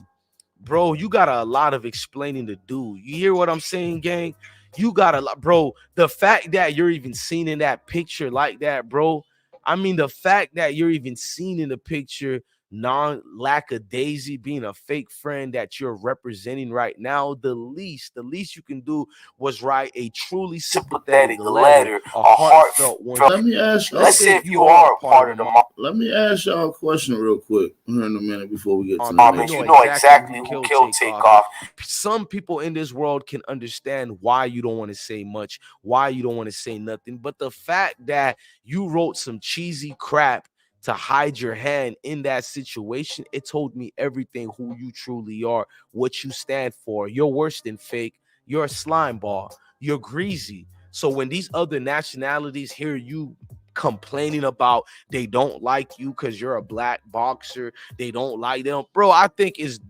Bro, you got a lot of explaining to do. You hear what I'm saying, gang? You got a lot, bro. The fact that you're even seen in that picture like that, bro. I mean, the fact that you're even seen in the picture, non-lackadaisy, being a fake friend that you're representing right now, the least you can do was write a truly sympathetic letter, a heartfelt one. Let me ask y'all. Let's say if you are a part of the mob. Let me ask y'all a question real quick here in a minute before we get to the But next. you know exactly who killed Takeoff. Some people in this world can understand why you don't want to say much, why you don't want to say nothing. But the fact that you wrote some cheesy crap to hide your hand in that situation, it told me everything who you truly are, what you stand for. You're worse than fake. You're a slime ball. You're greasy. So when these other nationalities hear you complaining about they don't like you because you're a black boxer, they don't like them, bro, I think is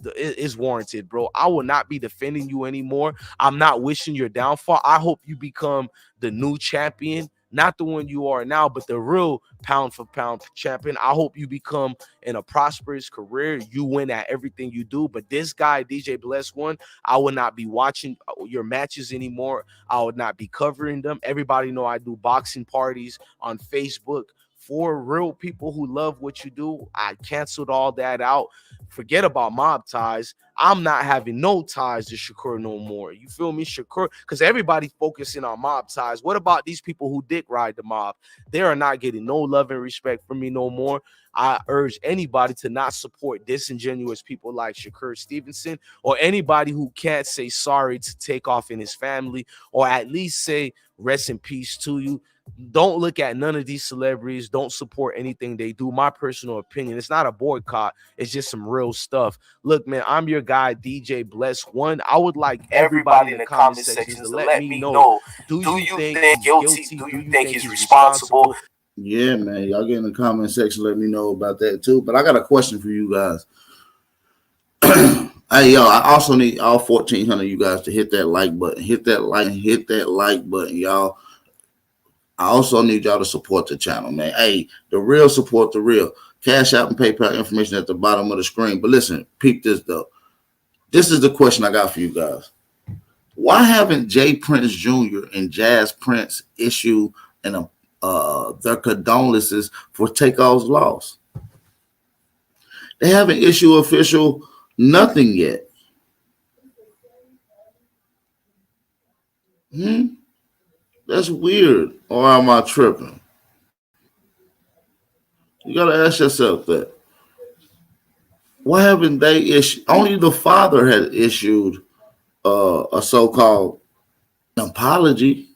warranted, bro. I will not be defending you anymore. I'm not wishing your downfall. I hope you become the new champion, not the one you are now, but the real pound for pound champion. I hope you become in a prosperous career. You win at everything you do. But this guy, DJ Bless One, I will not be watching your matches anymore. I would not be covering them. Everybody know I do boxing parties on Facebook for real people who love what you do. I canceled all that out. Forget about mob ties. I'm not having no ties to Shakur no more. You feel me, Shakur? Because everybody focusing on mob ties. What about these people who dick ride the mob? They are not getting no love and respect from me no more. I urge anybody to not support disingenuous people like Shakur Stevenson, or anybody who can't say sorry to Takeoff and his family, or at least say rest in peace to you. Don't look at none of these celebrities. Don't support anything they do. My personal opinion, it's not a boycott. It's just some real stuff. Look, man, I'm your guy, DJ Bless One. I would like everybody in the comment sections to let me know, do you think he's guilty? Do you think he's responsible? Yeah, man, y'all get in the comment section. Let me know about that too. But I got a question for you guys. Hey, yo, I also need all 1,400 of you guys to hit that like button. Hit that like button, y'all. I also need y'all to support the channel, man. Hey, the real support the real. Cash App and PayPal information at the bottom of the screen. But listen, peep this though. This is the question I got for you guys. Why haven't Jay Prince Jr. and Jazz Prince issued their condolences for Takeoff's loss? They haven't issued official nothing yet. That's weird. Or am I tripping? You got to ask yourself that. Why haven't they issued? Only the father had issued a so-called apology.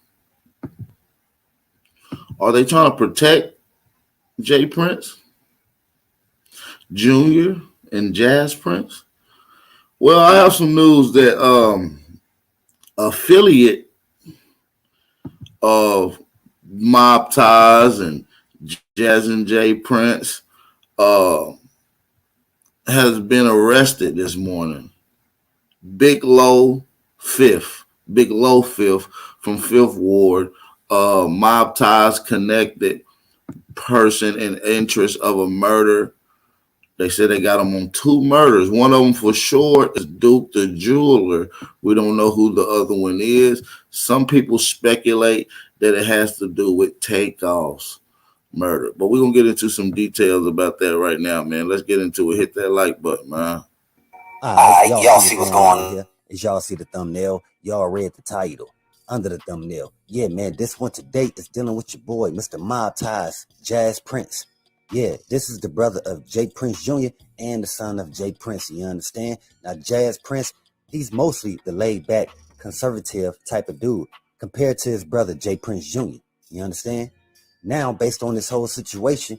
Are they trying to protect Jay Prince Jr. and Jazz Prince? Well, I have some news that affiliate of Mob Ties and Jazz and Jay Prince has been arrested this morning. Big Low Fifth from Fifth Ward, Mob Ties connected person in interest of a murder. They said they got him on 2 murders. One of them for sure is Duke the Jeweler. We don't know who the other one is. Some people speculate that it has to do with Takeoff's murder. But we're going to get into some details about that right now, man. Let's get into it. Hit that like button, man. All right, y'all see what's going on here. As y'all see the thumbnail, y'all read the title under the thumbnail. Yeah, man, this one today is dealing with your boy, Mr. Mob Ties, Jazz Prince. Yeah, this is the brother of Jay Prince Jr. and the son of Jay Prince, you understand? Now, Jazz Prince, he's mostly the laid-back, conservative type of dude compared to his brother, Jay Prince Jr., you understand? Now, based on this whole situation,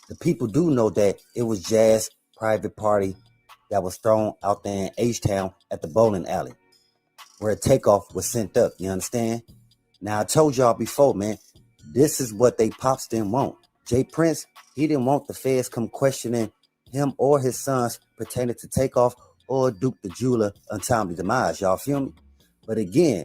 the people do know that it was Jazz private party that was thrown out there in H-Town at the bowling alley where a Takeoff was sent up, you understand? Now, I told y'all before, man, this is what they pops didn't want. Jay Prince, he didn't want the feds come questioning him or his sons pertaining to Takeoff or Duke the Jeweler untimely demise. Y'all feel me? But again,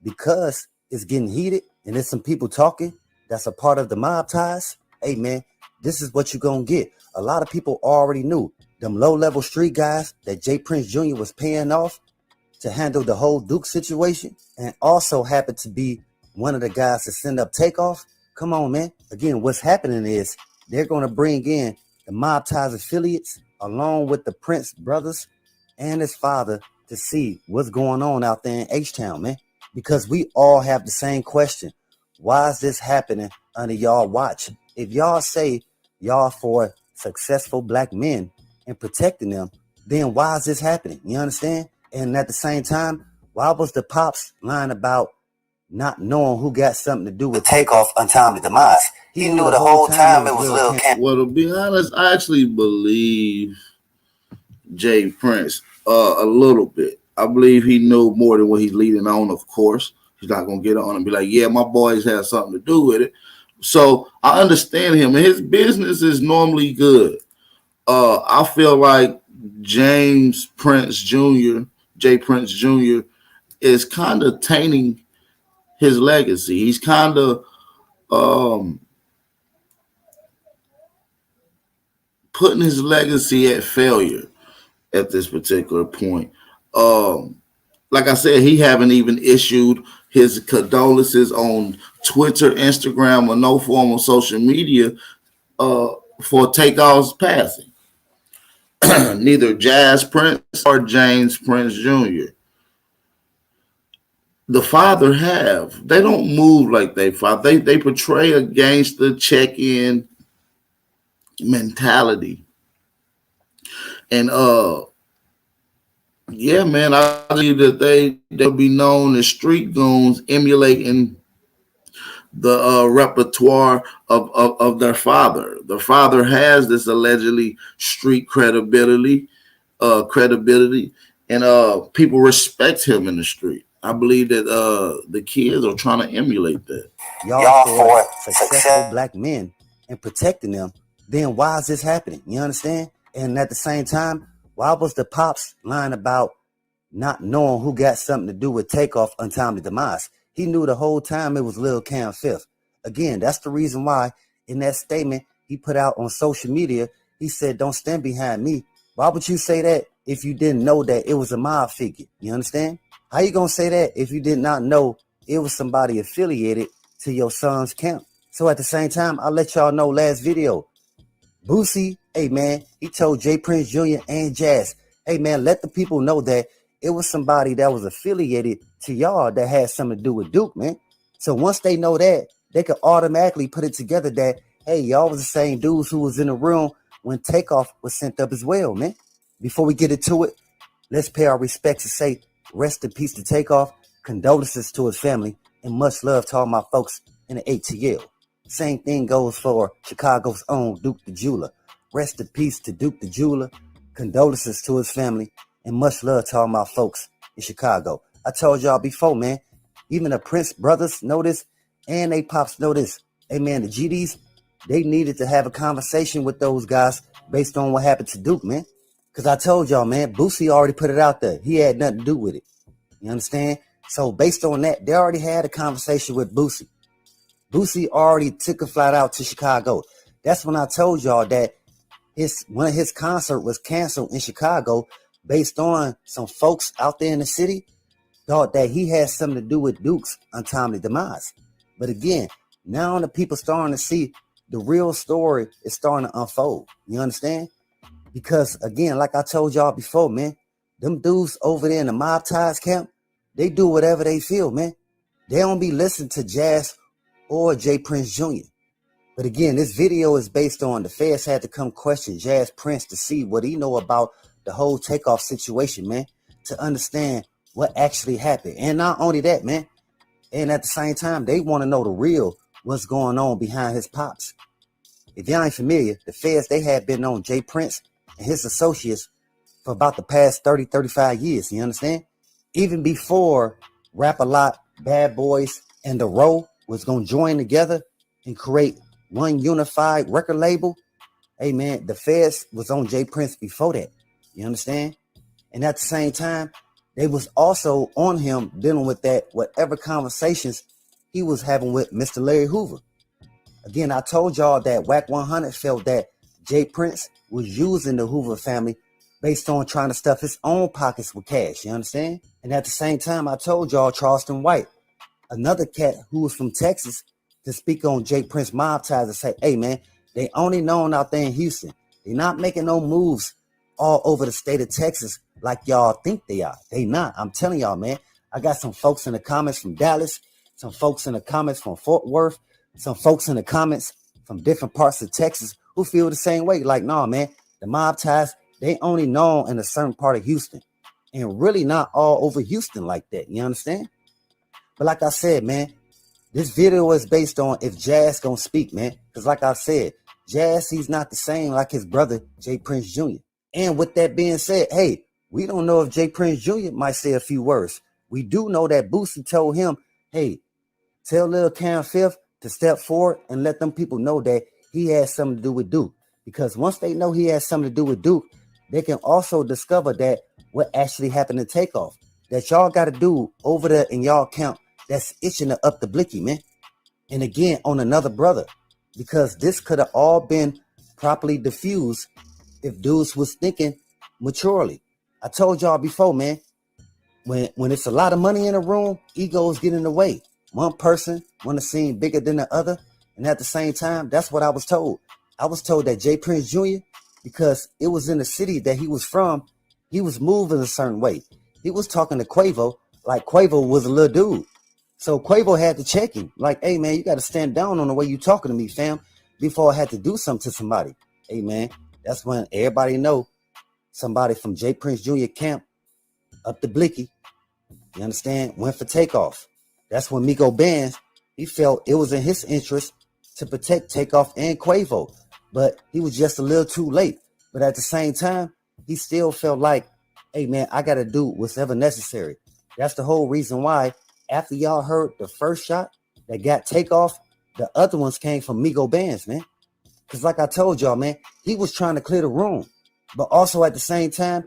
because it's getting heated and there's some people talking that's a part of the mob ties, hey man, this is what you're gonna get. A lot of people already knew them low-level street guys that Jay Prince Jr. was paying off to handle the whole Duke situation, and also happened to be one of the guys to send up Takeoff. Come on, man. Again, what's happening is they're going to bring in the Mob Ties affiliates along with the Prince brothers and his father to see what's going on out there in H-Town, man. Because we all have the same question. Why is this happening under y'all watch? If y'all say y'all for successful black men and protecting them, then why is this happening? You understand? And at the same time, why was the pops lying about not knowing who got something to do with Takeoff untimely demise? He knew the whole time it was Lil Kim. Well, to be honest, I actually believe Jay Prince a little bit. I believe he knew more than what he's leading on, of course. He's not going to get on and be like, yeah, my boys had something to do with it. So I understand him. And his business is normally good. I feel like Jay Prince Jr. is kind of tainting his legacy. He's kind of putting his legacy at failure at this particular point. Like I said, he haven't even issued his condolences on Twitter, Instagram, or no form of social media for Takeoff's passing. Neither Jazz Prince or James Prince Jr. The father have. They don't move like they father. They portray a gangster check-in mentality. And yeah, man, I believe that they'll be known as street goons emulating the repertoire of their father. The father has this allegedly street credibility, and people respect him in the street. I believe that the kids are trying to emulate that. Y'all for successful black men and protecting them, then why is this happening? You understand? And at the same time, why was the pops lying about not knowing who got something to do with Takeoff untimely demise? He knew the whole time it was Lil Cam Fifth. Again, that's the reason why in that statement he put out on social media, he said, don't stand behind me. Why would you say that if you didn't know that it was a mob figure? You understand? How you gonna say that if you did not know it was somebody affiliated to your son's camp? So at the same time, I'll let y'all know last video, Boosie, hey man, he told Jay Prince Jr. and Jazz, hey man, let the people know that it was somebody that was affiliated to y'all that had something to do with Duke, man. So once they know that, they could automatically put it together that, hey, y'all was the same dudes who was in the room when Takeoff was sent up as well, man. Before we get into it, let's pay our respects and say rest in peace to Takeoff, condolences to his family, and much love to all my folks in the ATL. Same thing goes for Chicago's own Duke the Jeweler. Rest in peace to Duke the Jeweler, condolences to his family, and much love to all my folks in Chicago. I told y'all before, man, even the Prince brothers know this, and they pops know this. Hey, man, the GDs, they needed to have a conversation with those guys based on what happened to Duke, man. Because I told y'all, man, Boosie already put it out there. He had nothing to do with it. You understand? So based on that, they already had a conversation with Boosie. Boosie already took a flight out to Chicago. That's when I told y'all that one of his concert was canceled in Chicago based on some folks out there in the city thought that he had something to do with Duke's untimely demise. But again, now the people starting to see the real story is starting to unfold. You understand? Because again, like I told y'all before, man, them dudes over there in the Mob Ties camp, they do whatever they feel, man. They don't be listening to Jazz or Jay Prince Jr. But again, this video is based on the feds had to come question Jazz Prince to see what he know about the whole Takeoff situation, man, to understand what actually happened. And not only that, man, and at the same time, they want to know the real, what's going on behind his pops. If y'all ain't familiar, the feds, they had been on Jay Prince and his associates for about the past 30, 35 years, you understand? Even before Rap-A-Lot, Bad Boys, and The Row was going to join together and create one unified record label, hey man, the feds was on Jay Prince before that, you understand? And at the same time, they was also on him dealing with that, whatever conversations he was having with Mr. Larry Hoover. Again, I told y'all that Whack 100 felt that Jay Prince was using the Hoover family based on trying to stuff his own pockets with cash, you understand? And at the same time, I told y'all Charleston White, another cat who was from Texas, to speak on Jay Prince mob ties and say, hey man, they only known out there in Houston. They're not making no moves all over the state of Texas like y'all think they are. They not. I'm telling y'all, man. I got some folks in the comments from Dallas, some folks in the comments from Fort Worth, some folks in the comments from different parts of Texas who feel the same way. Like, nah, man, the mob ties, they only known in a certain part of Houston and really not all over Houston like that. You understand? But like I said, man, this video is based on if Jazz gonna speak, man. Because like I said, Jazz, he's not the same like his brother, Jay Prince Jr. And with that being said, hey, we don't know if Jay Prince Jr. might say a few words. We do know that Boosie told him, hey, tell Lil Cam Fifth to step forward and let them people know that he has something to do with Duke. Because once they know he has something to do with Duke, they can also discover that what actually happened to Takeoff. That y'all got to do over there in y'all camp that's itching to up the blicky, man. And again, on another brother. Because this could have all been properly diffused if dudes was thinking maturely. I told y'all before, man, when it's a lot of money in a room, egos get in the way. One person want to seem bigger than the other. And at the same time, that's what I was told. I was told that Jay Prince Jr., because it was in the city that he was from, he was moving a certain way. He was talking to Quavo like Quavo was a little dude. So Quavo had to check him. Like, hey, man, you got to stand down on the way you talking to me, fam, before I had to do something to somebody. Hey, man, that's when everybody know somebody from Jay Prince Jr. camp up the blicky, you understand, went for Takeoff. That's when Migo Bands, he felt it was in his interest to protect Takeoff and Quavo. But he was just a little too late. But at the same time, he still felt like, hey, man, I got to do whatever necessary. That's the whole reason why after y'all heard the first shot that got Takeoff, the other ones came from Migo Bands, man. Because like I told y'all, man, he was trying to clear the room. But also at the same time,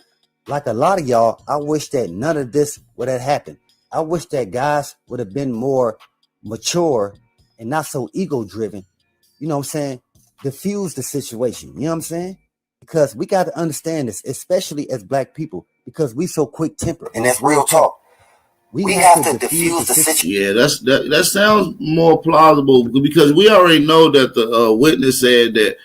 like a lot of y'all, I wish that none of this would have happened. I wish that guys would have been more mature and not so ego-driven. You know what I'm saying? Diffuse the situation. You know what I'm saying? Because we got to understand this, especially as black people, because we so quick-tempered. And that's real talk. We have to diffuse the situation. Yeah, that sounds more plausible because we already know that the witness said that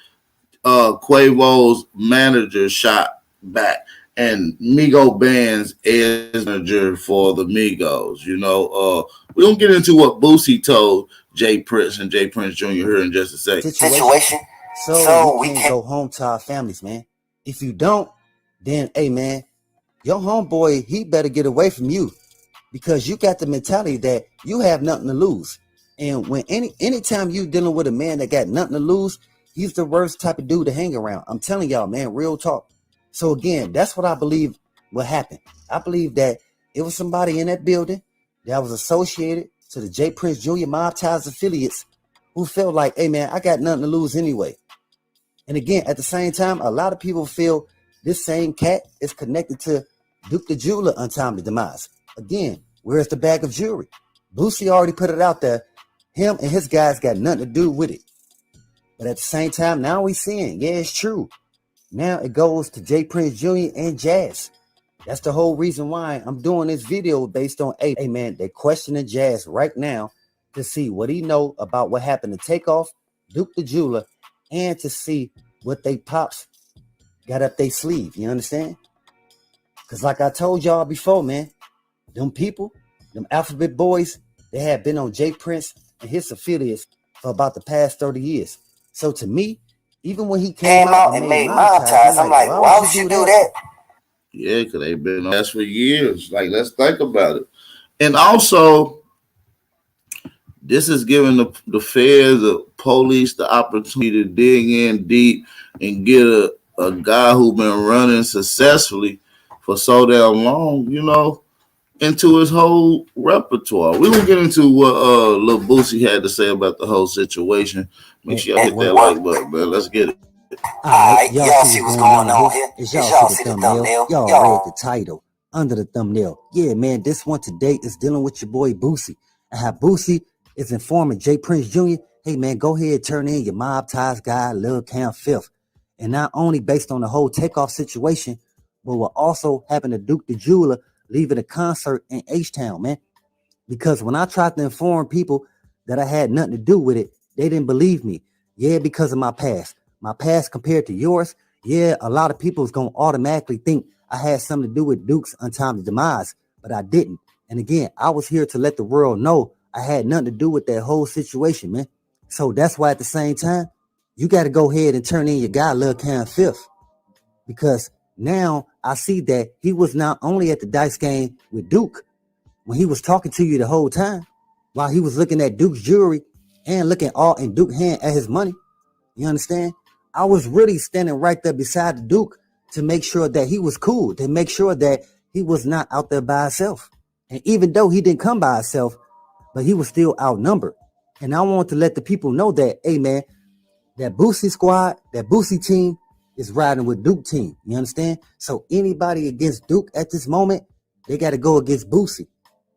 Quavo's manager shot back, and Migo Bands is manager for the Migos. You know, we don't get into what Boosie told Jay Prince and Jay Prince Jr. here in just a second. Situation. So we can go home to our families, man. If you don't, then hey, man, your homeboy, he better get away from you. Because you got the mentality that you have nothing to lose. And when anytime you dealing with a man that got nothing to lose, he's the worst type of dude to hang around. I'm telling y'all, man, real talk. So again, that's what I believe will happen. I believe that it was somebody in that building that was associated to the Jay Prince Jr. mob ties affiliates who felt like, hey man, I got nothing to lose anyway. And again, at the same time, a lot of people feel this same cat is connected to Duke the Jeweler untimely demise. Again, where's the bag of jewelry? Boosie already put it out there. Him and his guys got nothing to do with it. But at the same time, now we seeing, yeah, it's true. Now it goes to Jay Prince Jr. and Jazz. That's the whole reason why I'm doing this video based on, hey man, they're questioning Jazz right now to see what he know about what happened to Takeoff, Duke the Jeweler, and to see what they pops got up their sleeve. You understand? Because like I told y'all before, man, them people, them alphabet boys, they have been on Jay Prince and his affiliates for about the past 30 years. So to me, even when he came out and made mob ties, I'm like, why would you do that? Yeah, because they've been on that for years. Like, let's think about it. And also, this is giving the feds, the police, the opportunity to dig in deep and get a guy who's been running successfully for so damn long, you know, into his whole repertoire. We're going to get into what Lil Boosie had to say about the whole situation. Make sure y'all hit that like button, man. Let's get it. Alright, y'all see what's going on here? As y'all see the thumbnail, y'all read the title under the thumbnail. Yeah, man, this one today is dealing with your boy Boosie. And how Boosie is informing Jay Prince Jr., hey man, go ahead, turn in your mob ties guy, Lil Cam Fifth. And not only based on the whole Takeoff situation, but what also happened to Duke the Jeweler leaving a concert in H-Town, man. Because when I tried to inform people that I had nothing to do with it, they didn't believe me. Yeah, because of my past. My past compared to yours, yeah, a lot of people is going to automatically think I had something to do with Duke's untimely demise, but I didn't. And again, I was here to let the world know I had nothing to do with that whole situation, man. So that's why at the same time, you got to go ahead and turn in your guy, Lil Cam Fifth. Because now I see that he was not only at the dice game with Duke, when he was talking to you the whole time, while he was looking at Duke's jewelry and looking all in Duke's hand at his money. You understand? I was really standing right there beside the Duke to make sure that he was cool, to make sure that he was not out there by himself. And even though he didn't come by himself, but he was still outnumbered. And I want to let the people know that, hey man, that Boosie squad, that Boosie team is riding with Duke team. You understand? So anybody against Duke at this moment, they got to go against Boosie.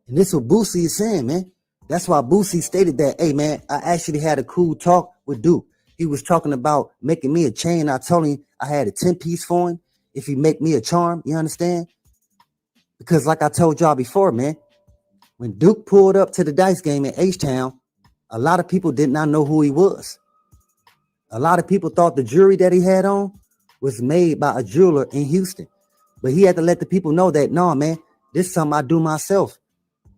And this is what Boosie is saying, man. That's why Boosie stated that, hey man, I actually had a cool talk with Duke. He was talking about making me a chain. I told him I had a 10-piece for him if he make me a charm. You understand? Because like I told y'all before, man, when Duke pulled up to the dice game in H-Town, a lot of people did not know who he was. A lot of people thought the jewelry that he had on was made by a jeweler in Houston. But he had to let the people know that, no, man, this is something I do myself.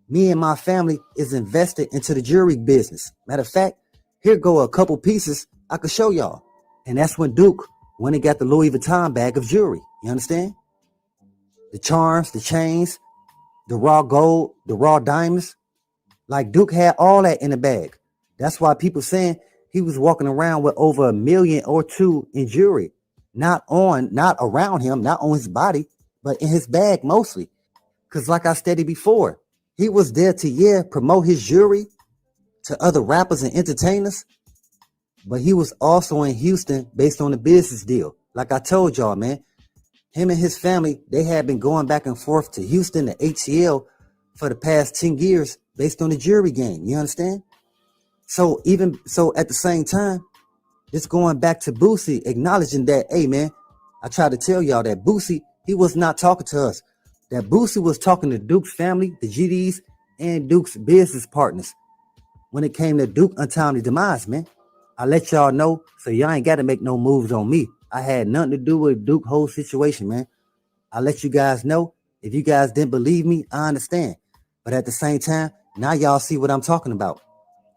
Me and my family is invested into the jewelry business. Matter of fact, here go a couple pieces I could show y'all. And that's when Duke went and got the Louis Vuitton bag of jewelry. You understand? The charms, the chains, the raw gold, the raw diamonds. Like Duke had all that in the bag. That's why people saying he was walking around with over $1 million or $2 million in jewelry. Not around him, not on his body, but in his bag mostly. Because like I stated before, he was there to, promote his jewelry to other rappers and entertainers. But he was also in Houston based on the business deal. Like I told y'all, man, him and his family, they had been going back and forth to Houston, to ATL for the past 10 years based on the jewelry game. You understand? So at the same time, it's going back to Boosie acknowledging that, hey, man, I tried to tell y'all that Boosie, he was not talking to us. That Boosie was talking to Duke's family, the GDs, and Duke's business partners when it came to Duke untimely demise, man. I let y'all know, so y'all ain't got to make no moves on me. I had nothing to do with Duke whole situation, man. I let you guys know. If you guys didn't believe me, I understand. But at the same time, now y'all see what I'm talking about.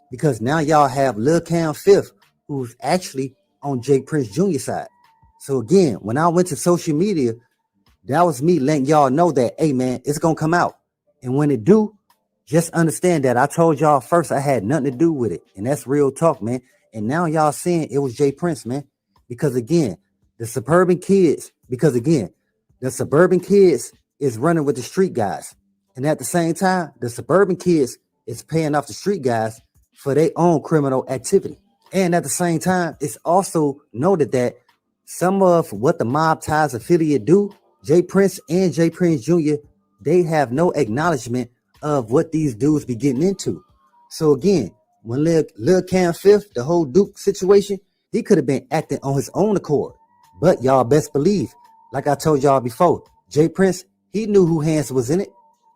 Because now y'all have Lil Cam Fifth, who's actually on Jay Prince Jr. side. So again, when I went to social media, that was me letting y'all know that, hey man, it's gonna come out. And when it do, just understand that I told y'all first I had nothing to do with it. And that's real talk, man. And now y'all seeing it was Jay Prince, man. Because again, the suburban kids is running with the street guys. And at the same time, the suburban kids is paying off the street guys for their own criminal activity. And at the same time, it's also noted that some of what the mob ties affiliate do, Jay Prince and Jay Prince Jr., they have no acknowledgement of what these dudes be getting into. So again, when Lil Cam Fifth, the whole Duke situation, he could have been acting on his own accord. But y'all best believe, like I told y'all before, Jay Prince, he knew who hands was in it.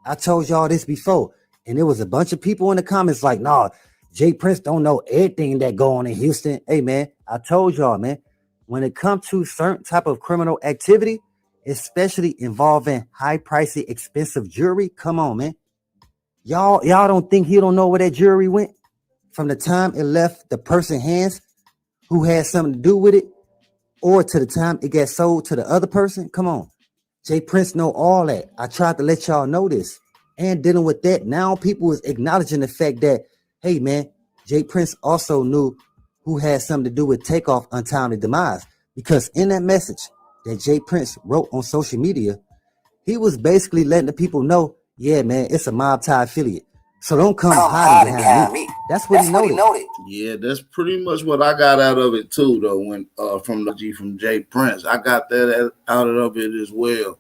I told y'all this before. And there was a bunch of people in the comments like, nah, Jay Prince don't know everything that go on in Houston. Hey, man, I told y'all, man, when it comes to certain type of criminal activity, especially involving high pricey, expensive jewelry, come on, man. Y'all don't think he don't know where that jewelry went? From the time it left the person's hands who had something to do with it, or to the time it got sold to the other person? Come on. Jay Prince know all that. I tried to let y'all know this. And dealing with that, now people is acknowledging the fact that, hey, man, Jay Prince also knew who had something to do with Takeoff untimely demise. Because in that message that Jay Prince wrote on social media, he was basically letting the people know, yeah, man, it's a mob tie affiliate. So don't come hiding behind me. That's what he noted. Yeah, that's pretty much what I got out of it too, though. When from Jay Prince, I got that out of it as well.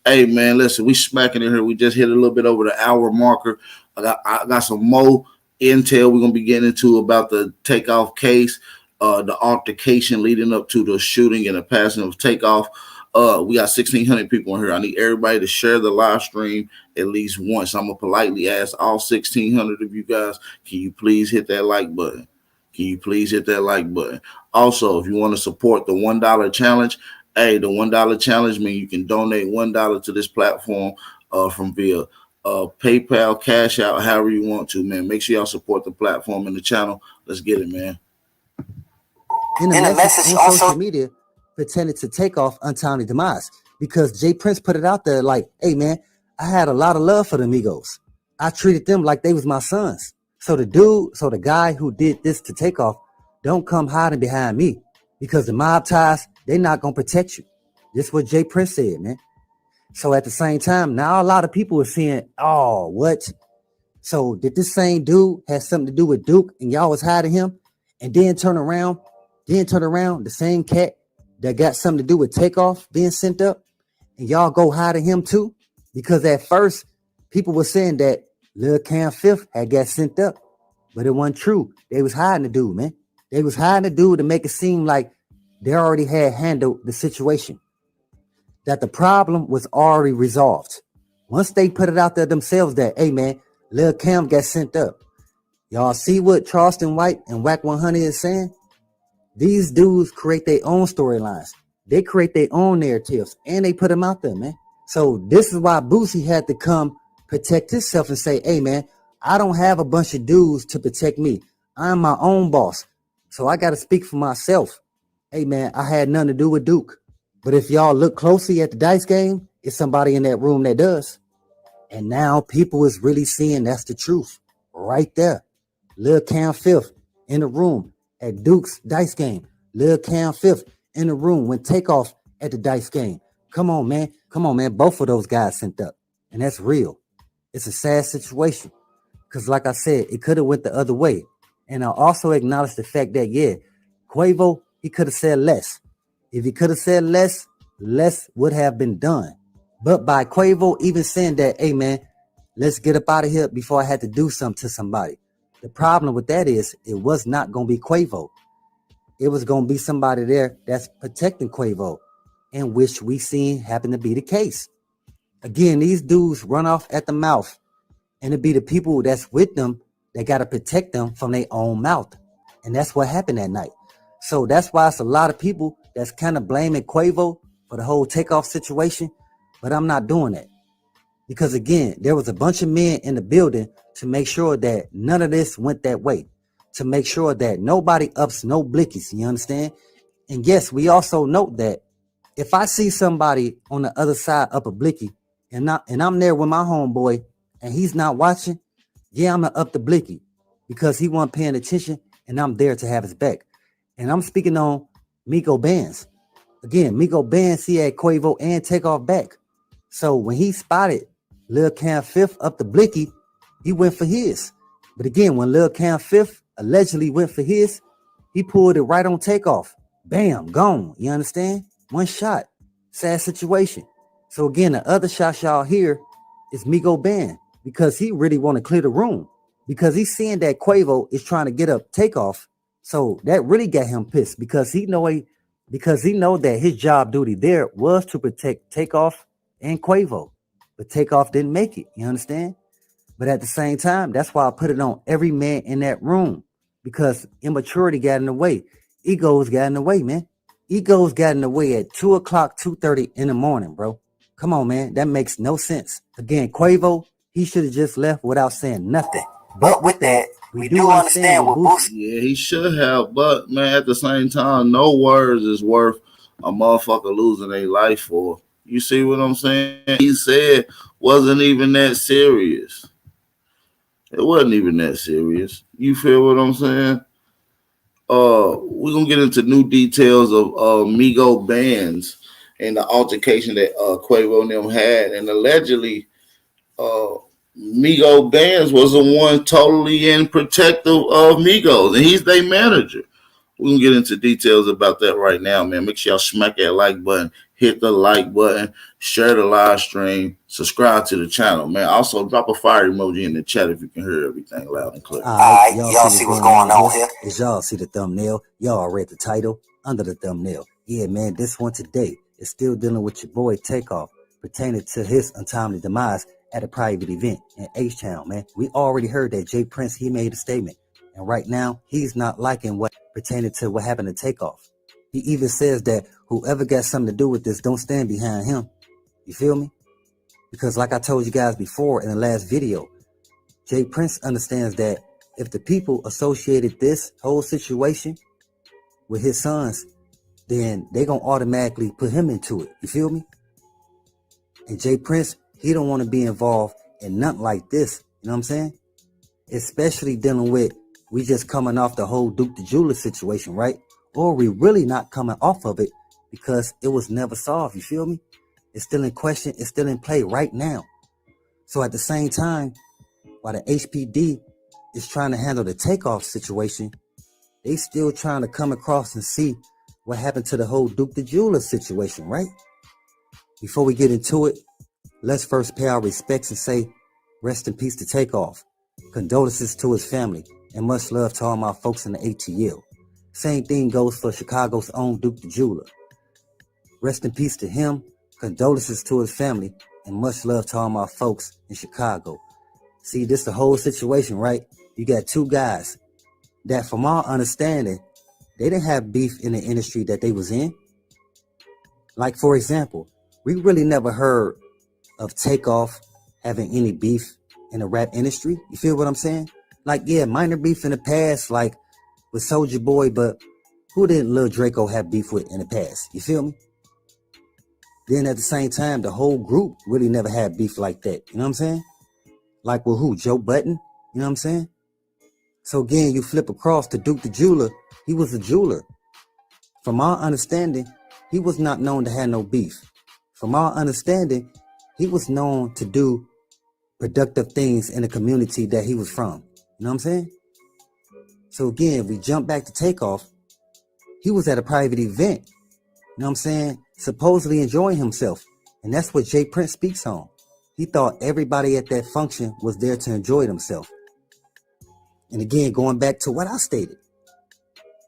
Hey man, listen, we smacking in here. We just hit a little bit over the hour marker. I got some more intel we're gonna be getting into about the Takeoff case, the altercation leading up to the shooting and the passing of Takeoff. We got 1,600 people in here. I need everybody to share the live stream at least once. I'm gonna politely ask all 1,600 of you guys, can you please hit that like button? Can you please hit that like button? Also, if you want to support the $1 challenge, hey, the $1 challenge means you can donate $1 to this platform from via PayPal, Cash Out, however you want to, man. Make sure y'all support the platform and the channel. Let's get it, man. In a message on social media pretended to Takeoff untimely demise because Jay Prince put it out there like, hey man, I had a lot of love for the Migos. I treated them like they was my sons. So the guy who did this to Takeoff, don't come hiding behind me because the mob ties, they not gonna protect you. This is what Jay Prince said, man. So at the same time, now a lot of people are saying, oh, what? So did this same dude have something to do with Duke and y'all was hiding him? And then turn around, the same cat that got something to do with Takeoff being sent up, and y'all go hiding him too? Because at first, people were saying that Lil Cam Fifth had got sent up, but it wasn't true. They was hiding the dude, man. They was hiding the dude to make it seem like they already had handled the situation, that the problem was already resolved. Once they put it out there themselves that, hey man, Lil Cam got sent up. Y'all see what Charleston White and Whack 100 is saying? These dudes create their own storylines. They create their own narratives, and they put them out there, man. So this is why Boosie had to come protect himself and say, hey man, I don't have a bunch of dudes to protect me. I'm my own boss. So I got to speak for myself. Hey man, I had nothing to do with Duke. But if y'all look closely at the dice game, it's somebody in that room that does. And now people is really seeing that's the truth right there. Lil Cam Fifth in the room at Duke's dice game. Lil Cam Fifth in the room when Takeoff at the dice game. Come on, man. Both of those guys sent up. And that's real. It's a sad situation. Because like I said, it could have went the other way. And I also acknowledge the fact that, yeah, Quavo, he could have said less. If he could have said less, less would have been done. But by Quavo even saying that, hey, man, let's get up out of here before I had to do something to somebody. The problem with that is it was not going to be Quavo. It was going to be somebody there that's protecting Quavo, in which we seen happen to be the case. Again, these dudes run off at the mouth, and it be the people that's with them that got to protect them from their own mouth. And that's what happened that night. So that's why it's a lot of people that's kind of blaming Quavo for the whole Takeoff situation, but I'm not doing that. Because again, there was a bunch of men in the building to make sure that none of this went that way, to make sure that nobody ups no blickies, you understand? And yes, we also note that if I see somebody on the other side up a blicky and I'm there with my homeboy and he's not watching, yeah, I'm gonna up the blicky because he wasn't paying attention and I'm there to have his back. And I'm speaking on Miko Bands. Again, Miko Bands, he had Quavo and Takeoff back. So when he spotted Lil Cam Fifth up the blicky, he went for his. But again, when Lil Cam Fifth allegedly went for his, he pulled it right on Takeoff. Bam, gone. You understand? One shot. Sad situation. So again, the other shot y'all hear is Migo Band because he really want to clear the room because he's seeing that Quavo is trying to get up Takeoff. So that really got him pissed because he know that his job duty there was to protect Takeoff and Quavo. But Takeoff didn't make it. You understand? But at the same time, that's why I put it on every man in that room because immaturity got in the way. Egos got in the way, man. Egos got in the way at 2 o'clock, 2:30 in the morning, bro. Come on, man. That makes no sense. Again, Quavo, he should have just left without saying nothing. But with that, we do understand what Boosie. Yeah, he should have. But, man, at the same time, no words is worth a motherfucker losing their life for. You see what I'm saying? He said wasn't even that serious. It wasn't even that serious. You feel what I'm saying? We're gonna get into new details of Migo Bands and the altercation that Quavo and them had, and allegedly Migo Bands was the one totally in protective of Migos, and he's their manager. We can get into details about that right now, man. Make sure y'all smack that like button, hit the like button, share the live stream, subscribe to the channel, man. Also, drop a fire emoji in the chat if you can hear everything loud and clear. All right, y'all see what's going on here? As y'all see the thumbnail, y'all read the title under the thumbnail. Yeah, man, this one today is still dealing with your boy Takeoff, pertaining to his untimely demise at a private event in H-Town, man. We already heard that Jay Prince, he made a statement. And right now, he's not liking what pertaining to what happened to Takeoff. He even says that whoever got something to do with this, don't stand behind him. You feel me? Because like I told you guys before in the last video, Jay Prince understands that if the people associated this whole situation with his sons, then they gonna automatically put him into it. You feel me? And Jay Prince, he don't want to be involved in nothing like this. You know what I'm saying? Especially dealing with, we just coming off the whole Duke the Jeweler situation, right? Or we really not coming off of it because it was never solved. You feel me? It's still in question. It's still in play right now. So at the same time, while the HPD is trying to handle the Takeoff situation, they still trying to come across and see what happened to the whole Duke the Jeweler situation, right? Before we get into it, let's first pay our respects and say, rest in peace to Takeoff. Condolences to his family, and much love to all my folks in the ATL. Same thing goes for Chicago's own Duke the Jeweler. Rest in peace to him, condolences to his family, and much love to all my folks in Chicago. See, this the whole situation, right? You got two guys that, from our understanding, they didn't have beef in the industry that they was in. Like, for example, we really never heard of Takeoff having any beef in the rap industry. You feel what I'm saying? Like, yeah, minor beef in the past, like with Soulja Boy, but who didn't Lil Draco have beef with in the past? You feel me? Then at the same time, the whole group really never had beef like that. You know what I'm saying? Like with who? Joe Budden? You know what I'm saying? So again, you flip across to Duke the Jeweler. He was a jeweler. From our understanding, he was not known to have no beef. From our understanding, he was known to do productive things in the community that he was from. You know what I'm saying? So again, we jump back to Takeoff. He was at a private event. You know what I'm saying? Supposedly enjoying himself. And that's what Jay Prince speaks on. He thought everybody at that function was there to enjoy themselves. And again, going back to what I stated.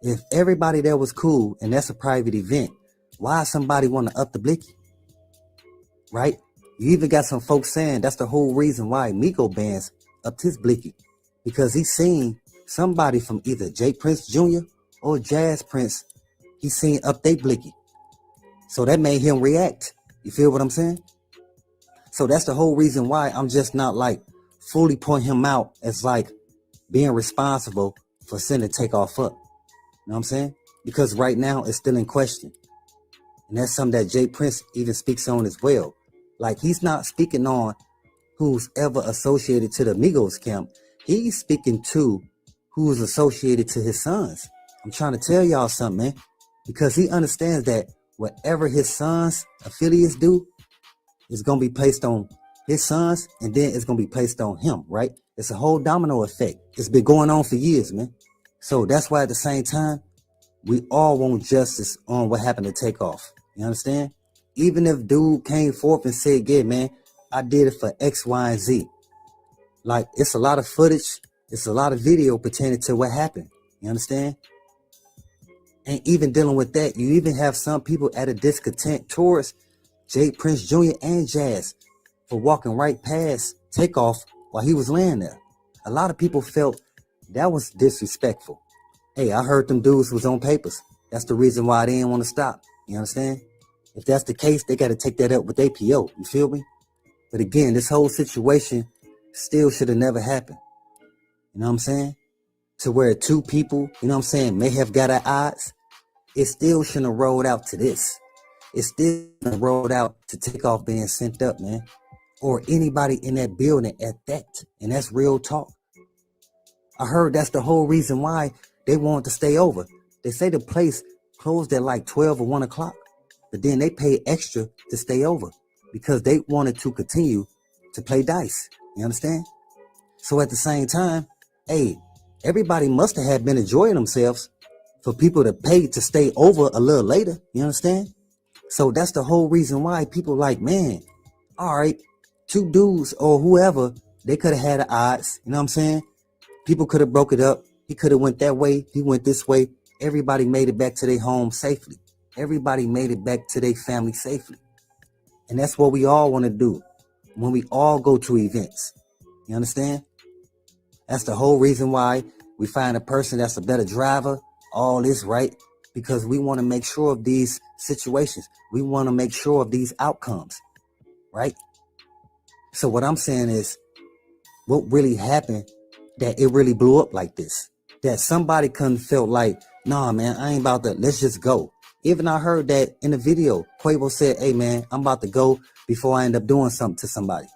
If everybody there was cool and that's a private event, why somebody want to up the blicky? Right? You even got some folks saying that's the whole reason why Migo Bands upped his blicky. Because he seen somebody from either Jay Prince Jr. or Jazz Prince, he seen up they blicky. So that made him react. You feel what I'm saying? So that's the whole reason why I'm just not like fully pointing him out as like being responsible for sending Takeoff up. You know what I'm saying? Because right now it's still in question. And that's something that Jay Prince even speaks on as well. Like, he's not speaking on who's ever associated to the Migos camp. He's speaking to who's associated to his sons. I'm trying to tell y'all something, man. Because he understands that whatever his sons' affiliates do is going to be placed on his sons, and then it's going to be placed on him, right? It's a whole domino effect. It's been going on for years, man. So that's why at the same time, we all want justice on what happened to Takeoff. You understand? Even if dude came forth and said, yeah, man, I did it for X, Y, and Z. Like, it's a lot of footage. It's a lot of video pertaining to what happened. You understand? And even dealing with that, you even have some people at a discontent towards Jay Prince Jr. and Jazz for walking right past Takeoff while he was laying there. A lot of people felt that was disrespectful. Hey, I heard them dudes was on papers. That's the reason why they didn't want to stop. You understand? If that's the case, they got to take that up with APO. You feel me? But again, this whole situation still should have never happened. You know what I'm saying? To where two people, you know what I'm saying, may have got at odds. It still shouldn't have rolled out to this. It still shouldn't have rolled out to Takeoff being sent up, man. Or anybody in that building at that. And that's real talk. I heard that's the whole reason why they wanted to stay over. They say the place closed at like 12 or 1 o'clock. But then they paid extra to stay over because they wanted to continue to play dice. You understand? So at the same time, hey, everybody must have been enjoying themselves for people to pay to stay over a little later. You understand? So that's the whole reason why people like, man, all right, two dudes or whoever, they could have had the odds. You know what I'm saying? People could have broke it up. He could have went that way. He went this way. Everybody made it back to their home safely. Everybody made it back to their family safely. And that's what we all want to do when we all go to events. You understand? That's the whole reason why we find a person that's a better driver, all this, right? Because we want to make sure of these situations. We want to make sure of these outcomes, right? So what I'm saying is, what really happened that it really blew up like this? That somebody couldn't felt like, nah, man, I ain't about to, let's just go. Even I heard that in the video, Quavo said, hey, man, I'm about to go before I end up doing something to somebody.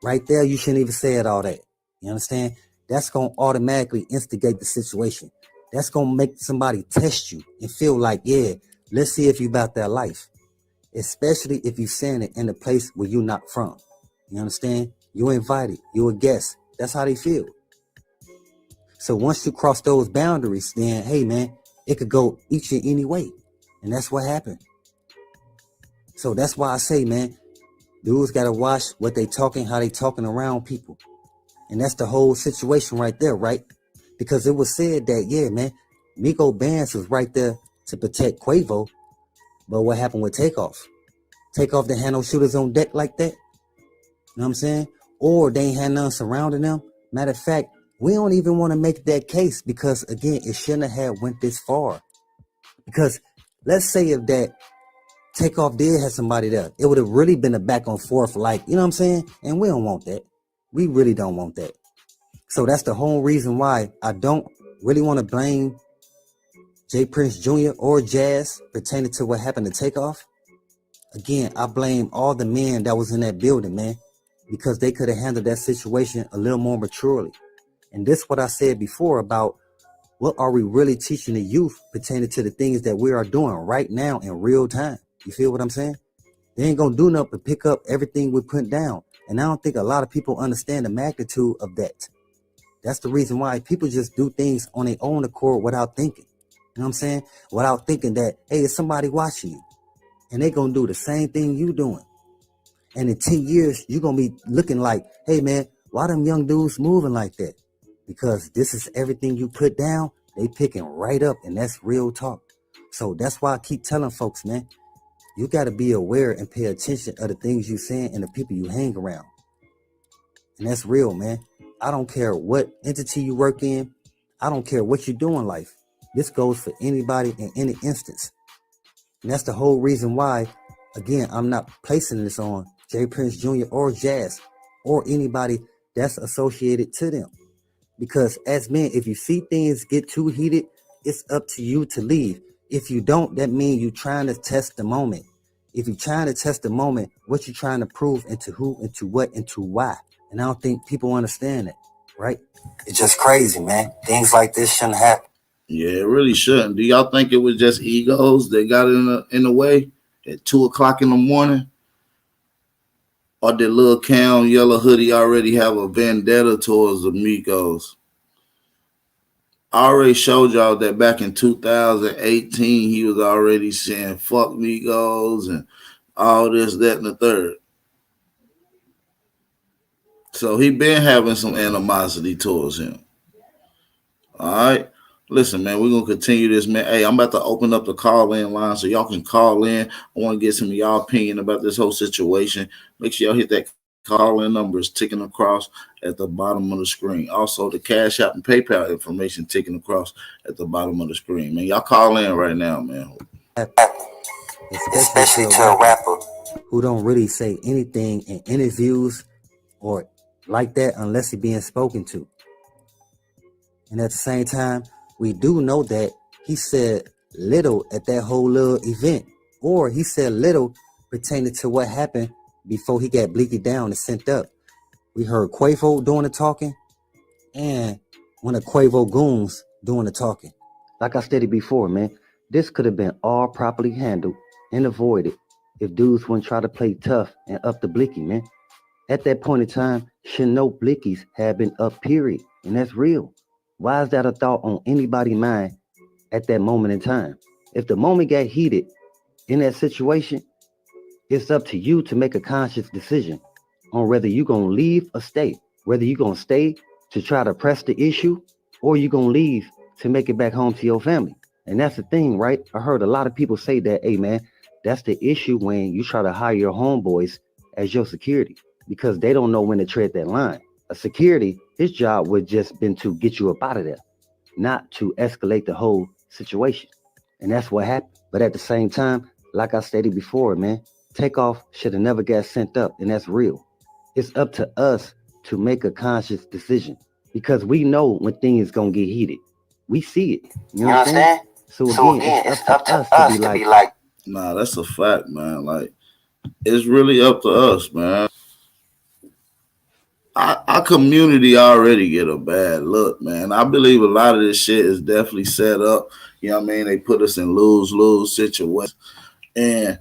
Right there, you shouldn't even say it all that. You understand? That's going to automatically instigate the situation. That's going to make somebody test you and feel like, yeah, let's see if you about that life. Especially if you're saying it in a place where you're not from. You understand? You're invited. You're a guest. That's how they feel. So once you cross those boundaries, then, hey, man, it could go each and any way. And that's what happened. So that's why I say, man, dudes got to watch what they talking, how they talking around people. And that's the whole situation right there, right? Because it was said that, yeah, man, Miko Bands was right there to protect Quavo. But what happened with Takeoff? Takeoff didn't have no shooters on deck like that. You know what I'm saying? Or they ain't had none surrounding them. Matter of fact, we don't even want to make that case because, again, it shouldn't have went this far. Because let's say if that Takeoff did have somebody there, it would have really been a back and forth, like, you know what I'm saying? And we don't want that. We really don't want that. So that's the whole reason why I don't really want to blame Jay Prince Jr. or Jazz pertaining to what happened to Takeoff. Again, I blame all the men that was in that building, man, because they could have handled that situation a little more maturely. And this is what I said before about what are we really teaching the youth pertaining to the things that we are doing right now in real time. You feel what I'm saying? They ain't gonna do nothing but pick up everything we put down. And I don't think a lot of people understand the magnitude of that. That's the reason why people just do things on their own accord without thinking. You know what I'm saying? Without thinking that, hey, it's somebody watching you. And they gonna do the same thing you doing. And in 10 years, you're gonna be looking like, hey man, why them young dudes moving like that? Because this is everything you put down, they picking right up, and that's real talk. So that's why I keep telling folks, man, you gotta be aware and pay attention of the things you saying and the people you hang around. And that's real, man. I don't care what entity you work in. I don't care what you do in life. This goes for anybody in any instance. And that's the whole reason why, again, I'm not placing this on Jay Prince Jr. or Jazz or anybody that's associated to them. Because as men, if you see things get too heated, it's up to you to leave. If you don't, that means you're trying to test the moment. If you're trying to test the moment, what you're trying to prove and to who and to what and to why. And I don't think people understand it, right? It's just crazy, man. Things like this shouldn't happen. Yeah, it really shouldn't. Do y'all think it was just egos that got in the way at 2:00 in the morning? Or did Lil Cam Yellow Hoodie already have a vendetta towards the Migos? I already showed y'all that back in 2018, he was already saying fuck Migos and all this, that, and the third. So he been having some animosity towards him. All right. Listen, man, we're going to continue this, man. Hey, I'm about to open up the call-in line so y'all can call in. I want to get some of y'all opinion about this whole situation. Make sure y'all hit that call-in number. It's ticking across at the bottom of the screen. Also, the Cash App and PayPal information ticking across at the bottom of the screen. Man, y'all call in right now, man. Especially to a rapper who don't really say anything in interviews or like that unless he's being spoken to. And at the same time, we do know that he said little at that whole little event, or he said little pertaining to what happened before he got bleated down and sent up. We heard Quavo doing the talking and one of Quavo goons doing the talking. Like I stated before, man, this could have been all properly handled and avoided if dudes wouldn't try to play tough and up the blicky, man. At that point in time, should no blickies have been up, period. And that's real. Why is that a thought on anybody's mind at that moment in time? If the moment got heated in that situation, it's up to you to make a conscious decision on whether you're going to leave or stay, whether you're going to stay to try to press the issue or you're going to leave to make it back home to your family. And that's the thing, right? I heard a lot of people say that, hey, man, that's the issue when you try to hire your homeboys as your security because they don't know when to tread that line. A security, his job would just been to get you up out of there, not to escalate the whole situation. And that's what happened. But at the same time, like I stated before, man, Takeoff should have never got sent up, and that's real. It's up to us to make a conscious decision because we know when things gonna get heated. We see it. You understand? So again, it's up to us to be like, nah, that's a fact, man. Like, it's really up to us, man. Our community already get a bad look, man. I believe a lot of this shit is definitely set up. You know what I mean? They put us in lose-lose situations. And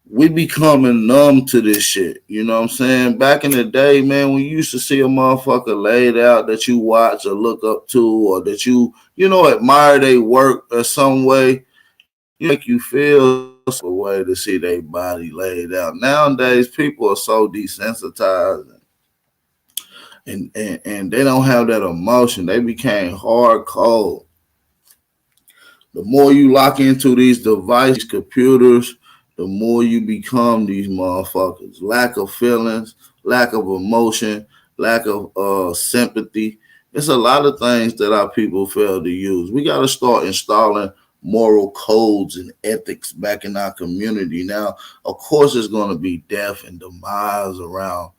we becoming numb to this shit. You know what I'm saying? Back in the day, man, when you used to see a motherfucker laid out that you watch or look up to or that you admire their work or some way, you make you feel a way to see their body laid out. Nowadays, people are so desensitized and they don't have that emotion. They became hard cold. The more you lock into these devices, computers, the more you become these motherfuckers. Lack of feelings, lack of emotion, lack of sympathy. It's a lot of things that our people fail to use. We got to start installing moral codes and ethics back in our community. Now, of course, there's going to be death and demise around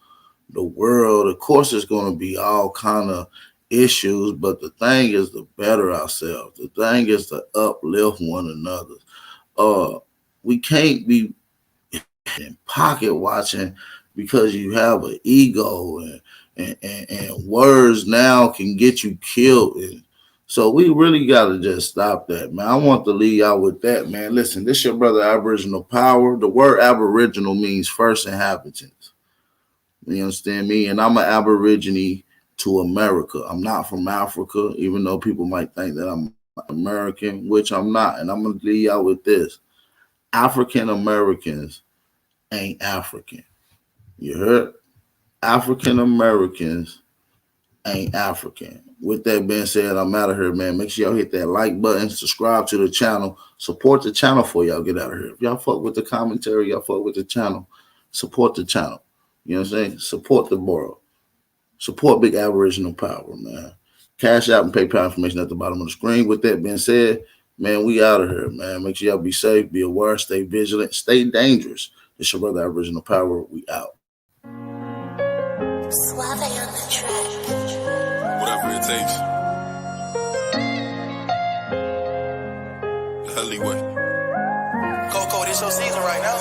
the world. Of course, there's going to be all kind of issues, but the thing is to better ourselves. The thing is to uplift one another. We can't be in pocket watching because you have an ego and words now can get you killed. And so we really got to just stop that, man. I want to leave y'all with that, man. Listen, this your brother Aboriginal Power. The word Aboriginal means first inhabitants. You understand me? And I'm an Aborigine to America. I'm not from Africa, even though people might think that I'm American, which I'm not. And I'm going to leave y'all with this. African Americans ain't African. You heard? African Americans ain't African. With that being said, I'm out of here, man. Make sure y'all hit that like button, subscribe to the channel, support the channel before y'all get out of here. If y'all fuck with the commentary, y'all fuck with the channel, support the channel. You know what I'm saying? Support the world. Support Big Aboriginal Power, man. Cash App and PayPal information at the bottom of the screen. With that being said, man, we out of here, man. Make sure y'all be safe, be aware, stay vigilant, stay dangerous. It's your brother Aboriginal Power. We out. Suave on the track. Whatever it takes. The alleyway. Coco, this your season right now.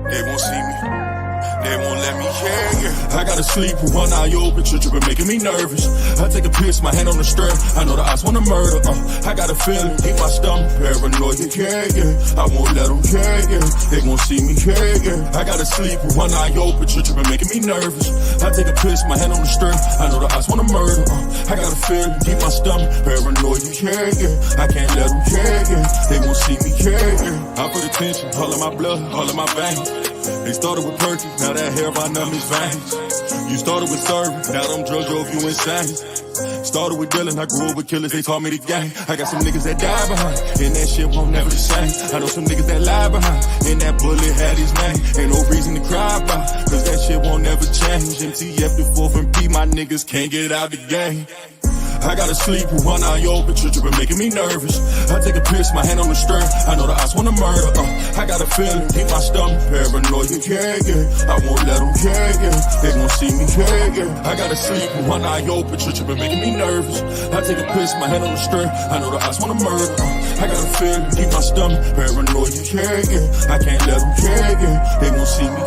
They won't see me. They won't let me hear. I gotta sleep with one eye open, tripping, making me nervous. I take a piss, my hand on the stern. I know the eyes wanna murder. I got a feeling, keep my stomach paranoid. Yeah. I won't let them They won't see me. I gotta sleep with one eye open, tripping, making me nervous. I take a piss, my hand on the stern. I know the eyes wanna murder. I got a feeling, keep my stomach paranoid. I can't let them They won't see me. I put attention, all in my blood, all in my veins. They started with perky, now that hair by numb is veins. You started with serving, now them drugs drove you insane. Started with dealing, I grew up with killers, they taught me the game. I got some niggas that die behind, and that shit won't never the same. I know some niggas that lie behind, and that bullet had his name. Ain't no reason to cry about, cause that shit won't never change. MTF the 4th and P, my niggas can't get out the game. I gotta sleep with one eye open, tripping, making me nervous. I take a piss, my hand on the stern. I know the eyes wanna murder. I got a feeling, keep my stomach paranoid. I won't let them They won't see me. I gotta sleep with one eye open, tripping, making me nervous. I take a piss, my hand on the stern. I know the eyes wanna murder. I got a feeling, keep my stomach paranoid. I can't let them They won't see me.